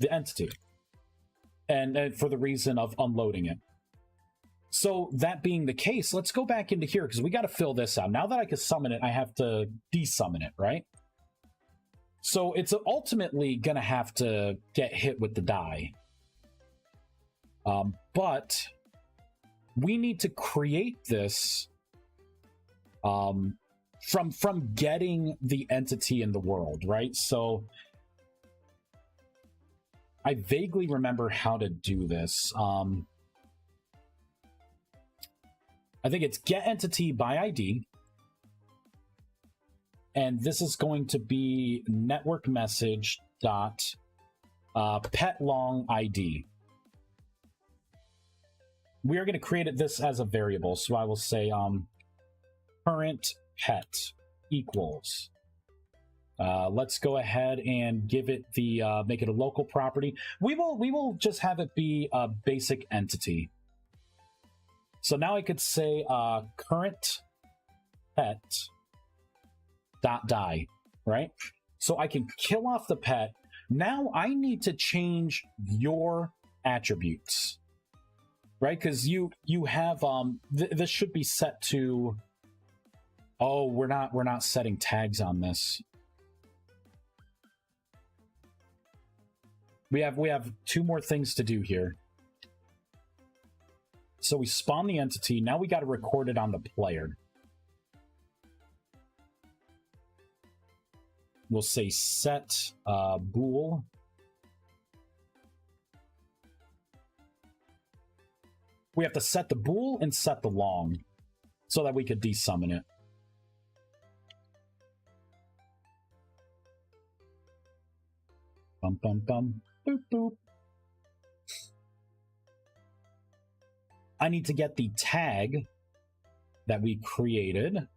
the entity. And for the reason of unloading it. So that being the case, let's go back into here because we got to fill this out. Now that I can summon it, I have to desummon it, right? So it's ultimately going to have to get hit with the die. But we need to create this from getting the entity in the world, right? So I vaguely remember how to do this. I think it's get entity by ID. And this is going to be network message dot pet long ID. We are going to create this as a variable. So I will say current pet equals. Let's go ahead and give it the make it a local property. We will just have it be a basic entity. So now I could say current pet dot die, right? So I can kill off the pet. Now I need to change your attributes, right? Because you have this should be set to. Oh, we're not setting tags on this. We have 2 more things to do here. So we spawn the entity. Now we got to record it on the player. We'll say set bool. We have to set the bool and set the long so that we could desummon it. Bum, bum, bum. Boop, boop. I need to get the tag that we created,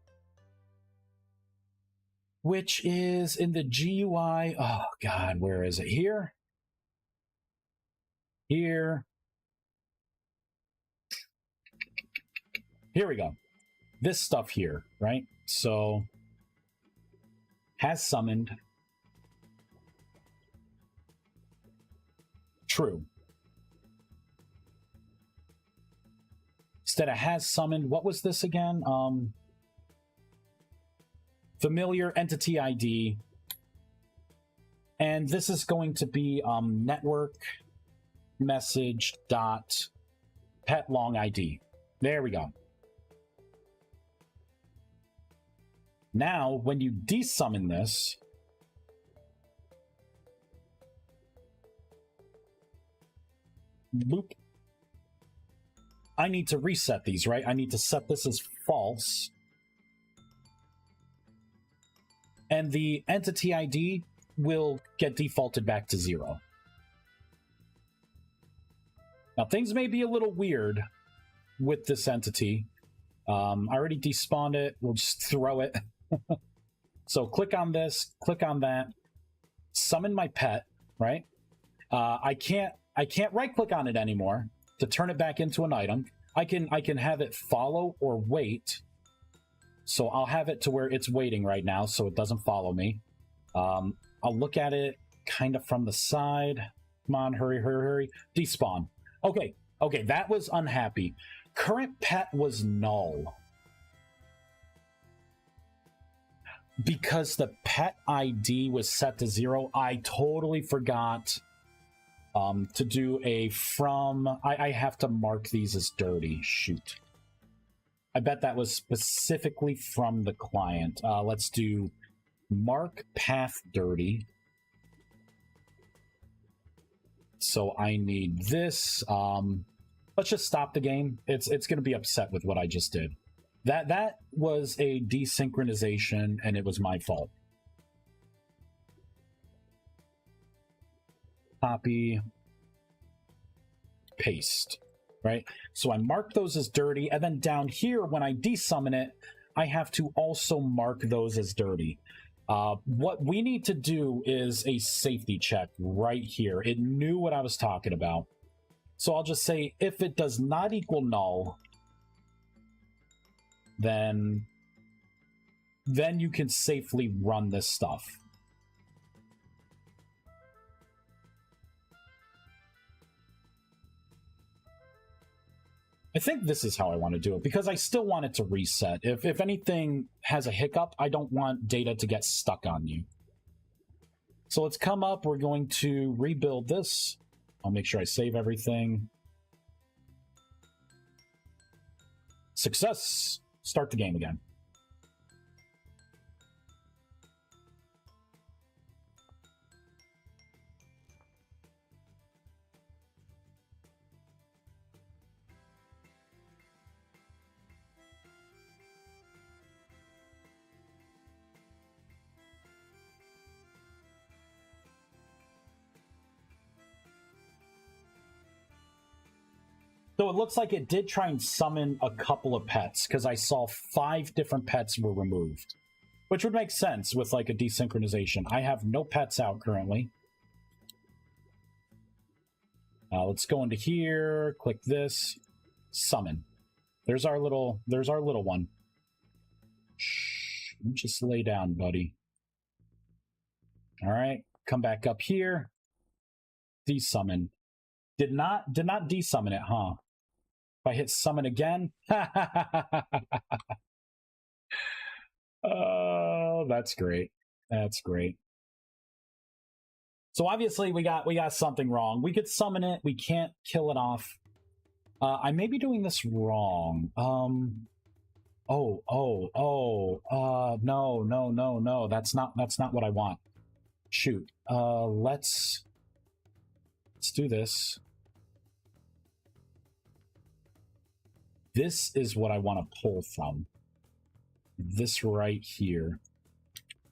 which is in the GUI. Oh, God, where is it? Here. Here. Here we go. This stuff here, right? So, has summoned. True. Instead of has summoned, what was this again? Familiar entity ID. And this is going to be network message dot pet long ID. There we go. Now, when you desummon this, boop, I need to reset these, right? I need to set this as false. And the entity ID will get defaulted back to 0. Now, things may be a little weird with this entity. I already despawned it. We'll just throw it. So click on this, click on that, summon my pet, right? I can't right-click on it anymore to turn it back into an item. I can have it follow or wait. So I'll have it to where it's waiting right now, so it doesn't follow me. I'll look at it kind of from the side. Come on, hurry, hurry, hurry. Despawn. Okay, that was unhappy. Current pet was null. Because the pet ID was set to 0, I totally forgot to do a from. I have to mark these as dirty. Shoot. I bet that was specifically from the client. Let's do mark path dirty. So I need this. Let's just stop the game. It's going to be upset with what I just did. That was a desynchronization, and it was my fault. Copy. Paste. Right? So I mark those as dirty, and then down here, when I desummon it, I have to also mark those as dirty. What we need to do is a safety check right here. It knew what I was talking about. So I'll just say, if it does not equal null, then you can safely run this stuff. I think this is how I want to do it, because I still want it to reset. If anything has a hiccup, I don't want data to get stuck on you. So let's come up. We're going to rebuild this. I'll make sure I save everything. Success. Start the game again. So it looks like it did try and summon a couple of pets, because I saw 5 different pets were removed. Which would make sense with, like, a desynchronization. I have no pets out currently. Let's go into here, click this, summon. There's our little one. Shh, just lay down, buddy. All right, come back up here. Desummon. Did not desummon it, huh? If I hit summon again, oh, that's great. That's great. So obviously we got something wrong. We could summon it. We can't kill it off. I may be doing this wrong. No. That's not what I want. Shoot. Let's do this. This is what I want to pull from. This right here.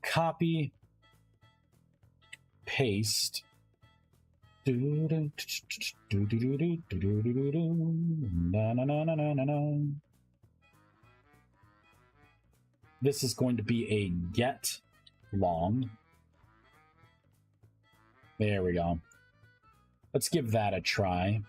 Copy. Paste. This is going to be a get long. There we go. Let's give that a try.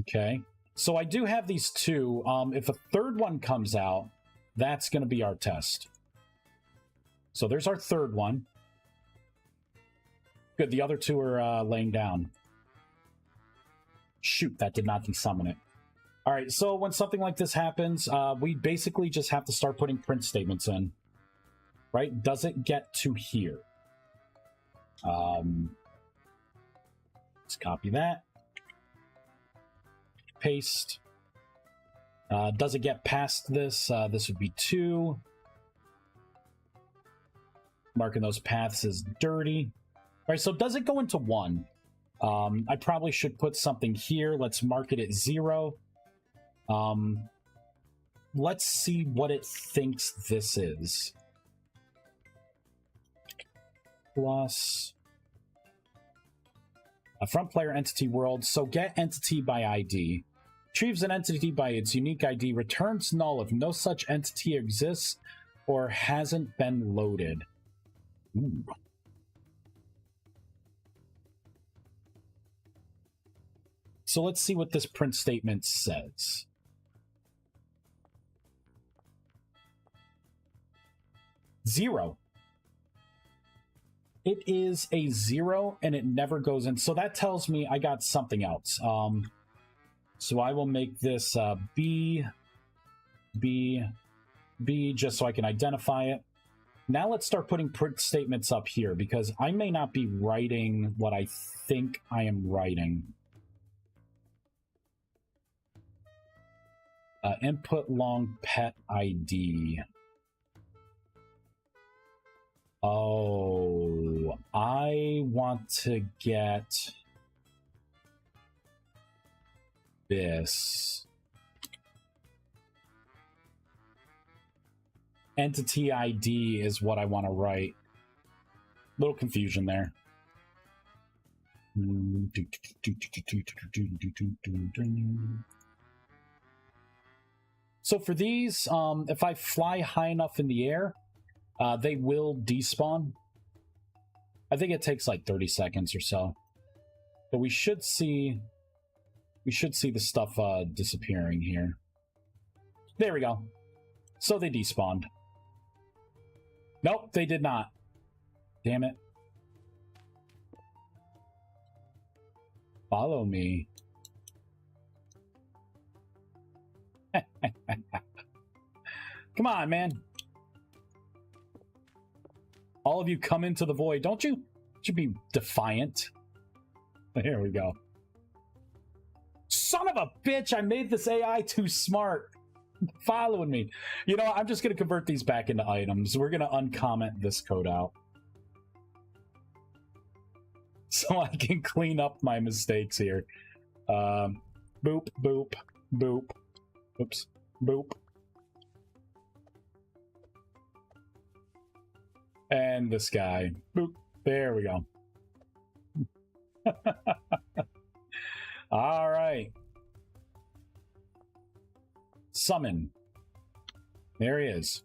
Okay. So I do have these 2. If a third one comes out, that's going to be our test. So there's our third one. Good, the other 2 are laying down. Shoot, that did not desummon it. All right, so when something like this happens, we basically just have to start putting print statements in. Right? Does it get to here? Let's copy that. Paste. Does it get past this? This would be 2. Marking those paths as dirty. All right, so does it go into 1? I probably should put something here. Let's mark it at 0. Let's see what it thinks this is. Plus a front player entity world. So get entity by ID. Retrieves an entity by its unique ID. Returns null if no such entity exists or hasn't been loaded. Ooh. So let's see what this print statement says. Zero. It is a 0 and it never goes in. So that tells me I got something else. So I will make this B, just so I can identify it. Now let's start putting print statements up here, because I may not be writing what I think I am writing. Input long pet ID. Oh, I want to get this. Entity ID is what I want to write. Little confusion there. So for these, if I fly high enough in the air, they will despawn. I think it takes like 30 seconds or so. But we should see the stuff disappearing here. There we go. So they despawned. Nope, they did not. Damn it. Follow me. Come on, man. All of you come into the void. Don't you be defiant. There we go. Son of a bitch, I made this AI too smart. Following me. You know, I'm just going to convert these back into items. We're going to uncomment this code out. So I can clean up my mistakes here. Boop, boop, boop. Oops. Boop. And this guy. Boop. There we go. All right. Summon. There he is.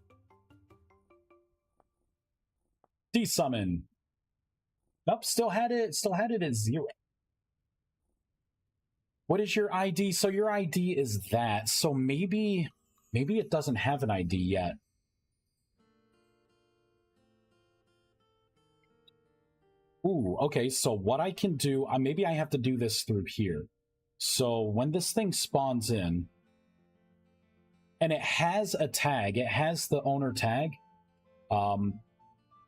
Desummon. Nope, still had it at 0. What is your ID? So your ID is that. So maybe it doesn't have an ID yet. Ooh, okay, so what I can do, maybe I have to do this through here. So when this thing spawns in, and it has a tag, it has the owner tag,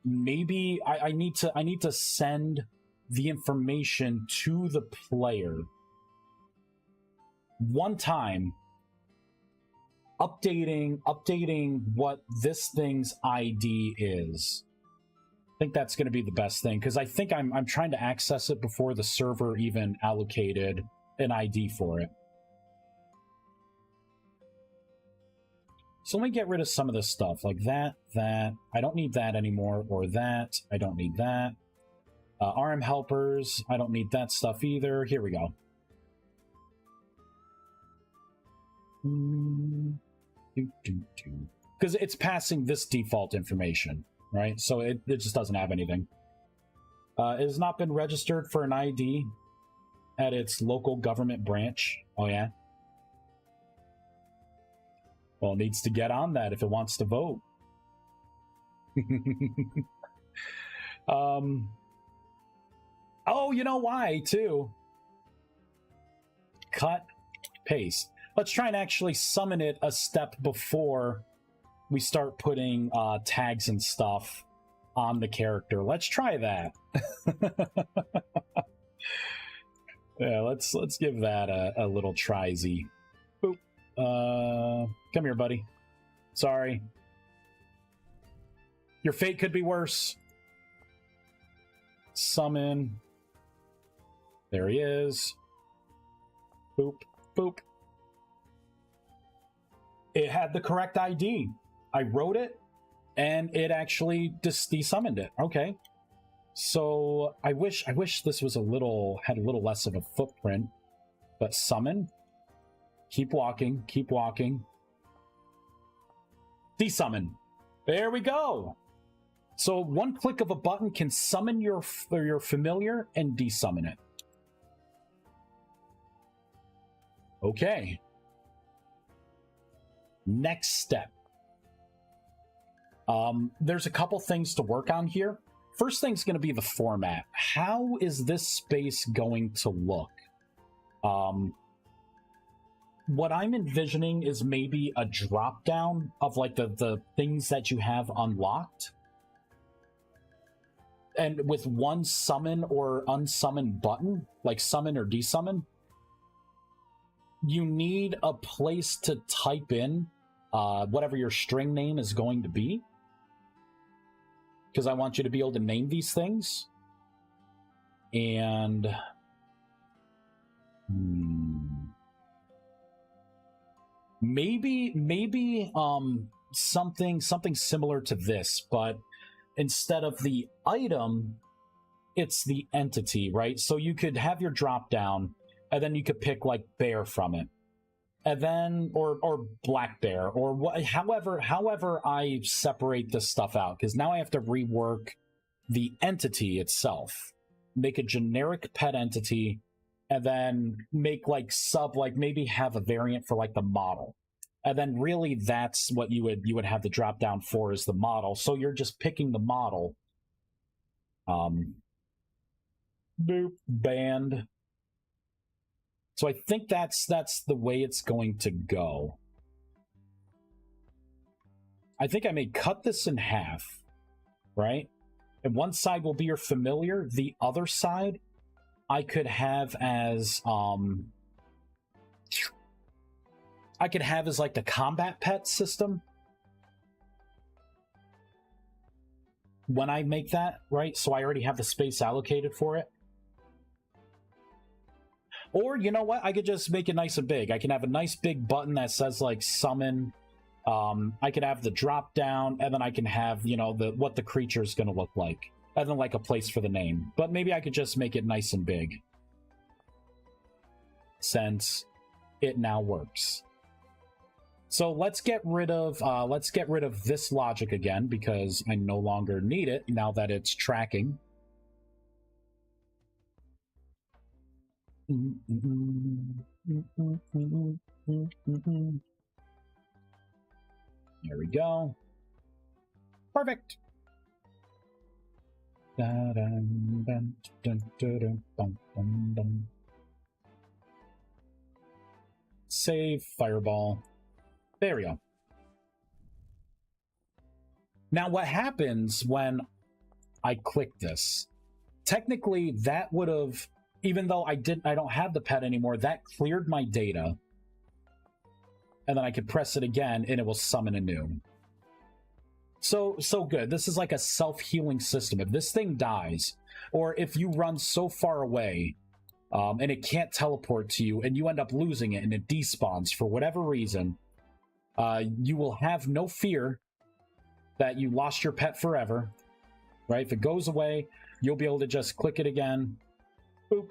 maybe I need to send the information to the player one time, updating what this thing's ID is. I think that's going to be the best thing, because I think I'm trying to access it before the server even allocated an ID for it. So let me get rid of some of this stuff, like that. I don't need that anymore, or that. I don't need that. RM helpers, I don't need that stuff either. Here we go. Because it's passing this default information, right? So it just doesn't have anything. It has not been registered for an ID at its local government branch. Oh, yeah? Well, it needs to get on that if it wants to vote. Oh, you know why, too? Cut, paste. Let's try and actually summon it a step before we start putting tags and stuff on the character. Let's try that. Yeah, let's give that a little try-zy. Boop. Come here, buddy. Sorry. Your fate could be worse. Summon. There he is. Boop, boop. It had the correct ID. I wrote it, and it actually just desummoned it. Okay. So I wish this was had a little less of a footprint. But summon. Keep walking. Keep walking. Desummon. There we go. So one click of a button can summon your familiar and desummon it. Okay. Next step. There's a couple things to work on here. First thing's going to be the format. How is this space going to look? What I'm envisioning is maybe a drop down of like the things that you have unlocked. And with one summon or unsummon button, like summon or desummon, you need a place to type in whatever your string name is going to be. Because I want you to be able to name these things. And maybe something similar to this, but instead of the item, it's the entity, right? So you could have your drop down, and then you could pick like bear from it, and then or black bear, or however I separate this stuff out, because now I have to rework the entity itself, make a generic pet entity, and then make like maybe have a variant for like the model. And then really that's what you would have the drop down for, is the model. So you're just picking the model. Boop, band. So I think that's the way it's going to go. I think I may cut this in half, right? And one side will be your familiar. The other side I could have as like the combat pet system when I make that, right? So I already have the space allocated for it. Or, you know what? I could just make it nice and big. I can have a nice big button that says like summon, I could have the drop down, and then I can have, you know, what the creature is going to look like, and then like a place for the name. But maybe I could just make it nice and big, since it now works. So let's get rid of this logic again, because I no longer need it now that it's tracking. There we go. Perfect. Save, fireball. There we go. Now what happens when I click this? Technically, that would have, even though I don't have the pet anymore, that cleared my data. And then I could press it again and it will summon anew. So good. This is like a self-healing system. If this thing dies, or if you run so far away and it can't teleport to you and you end up losing it and it despawns for whatever reason, you will have no fear that you lost your pet forever, right? If it goes away, you'll be able to just click it again. Boop.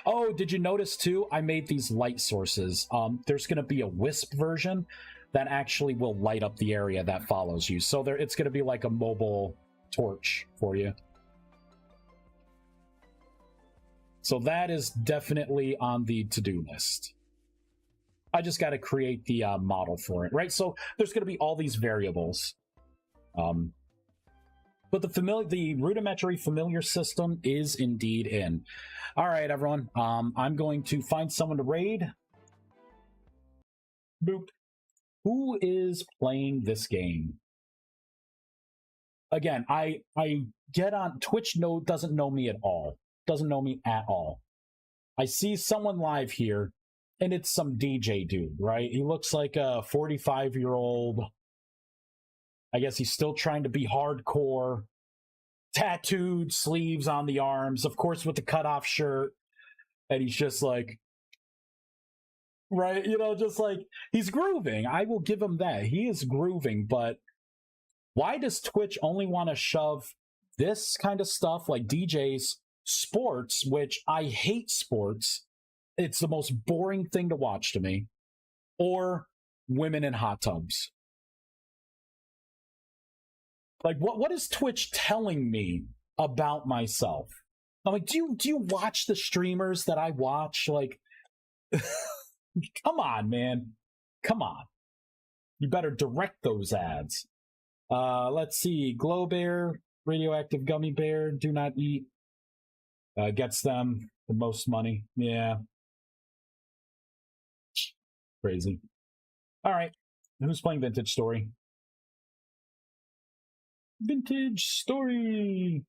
Oh, did you notice too? I made these light sources. There's going to be a Wisp version that actually will light up the area that follows you. So it's going to be like a mobile torch for you. So that is definitely on the to-do list. I just got to create the model for it, right? So there's going to be all these variables. But the rudimentary familiar system is indeed in. All right, everyone. I'm going to find someone to raid. Boop. Who is playing this game? Again, I get on Twitch. Doesn't know me at all. Doesn't know me at all. I see someone live here, and it's some DJ dude, right? He looks like a 45-year-old. I guess he's still trying to be hardcore. Tattooed sleeves on the arms, of course, with the cutoff shirt. And he's just like, right, you know, just like, he's grooving. I will give him that. He is grooving, but why does Twitch only want to shove this kind of stuff, like DJs, sports, which I hate sports. It's the most boring thing to watch to me, or women in hot tubs? Like, what is Twitch telling me about myself? I'm like, do you watch the streamers that I watch? Like, come on, man. Come on. You better direct those ads. Let's see. Glow Bear, radioactive gummy bear, do not eat. Gets them the most money. Yeah. Crazy. All right. Who's playing Vintage Story? Vintage Story.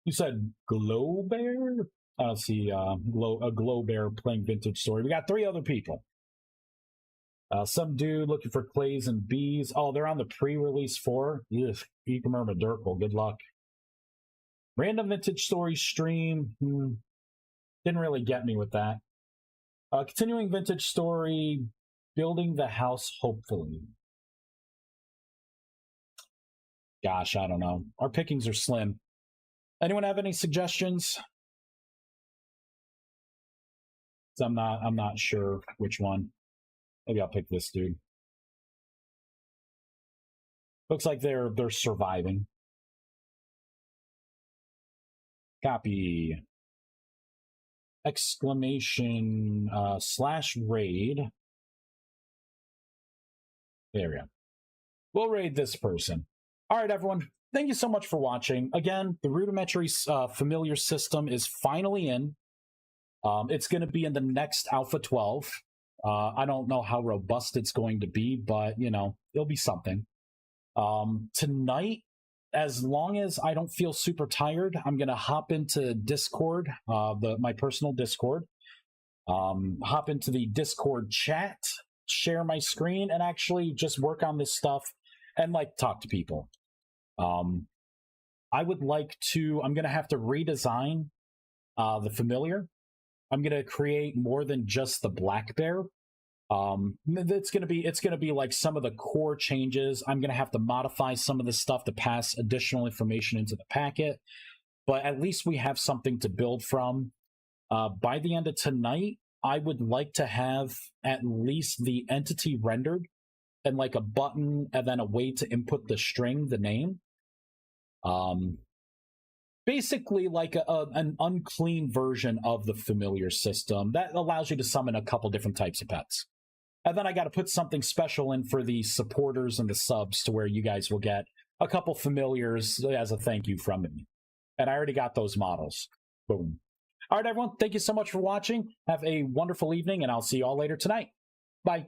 You said Glow Bear? I don't see a Glow Bear playing Vintage Story. We got 3 other people. Some dude looking for clays and bees. Oh, they're on the pre-release 4. Ugh, Ecomer Madurkle. Good luck. Random Vintage Story stream. Didn't really get me with that. Continuing Vintage Story. Building the house, hopefully. Gosh, I don't know. Our pickings are slim. Anyone have any suggestions? I'm not sure which one. Maybe I'll pick this dude. Looks like they're surviving. Copy. Exclamation / raid. There we go. We'll raid this person. All right, everyone. Thank you so much for watching. Again, the rudimentary familiar system is finally in. It's going to be in the next Alpha 12. I don't know how robust it's going to be, but, you know, it'll be something. Tonight, as long as I don't feel super tired, I'm going to hop into Discord, my personal Discord. Hop into the Discord chat, share my screen, and actually just work on this stuff and, like, talk to people. I would like to, I'm going to have to redesign the familiar. I'm going to create more than just the black bear. It's gonna be like some of the core changes. I'm gonna have to modify some of this stuff to pass additional information into the packet, but at least we have something to build from. By the end of tonight, I would like to have at least the entity rendered and like a button and then a way to input the string, the name. Basically like an unclean version of the familiar system that allows you to summon a couple different types of pets. And then I got to put something special in for the supporters and the subs to where you guys will get a couple familiars as a thank you from me. And I already got those models. Boom. All right, everyone. Thank you so much for watching. Have a wonderful evening, and I'll see you all later tonight. Bye.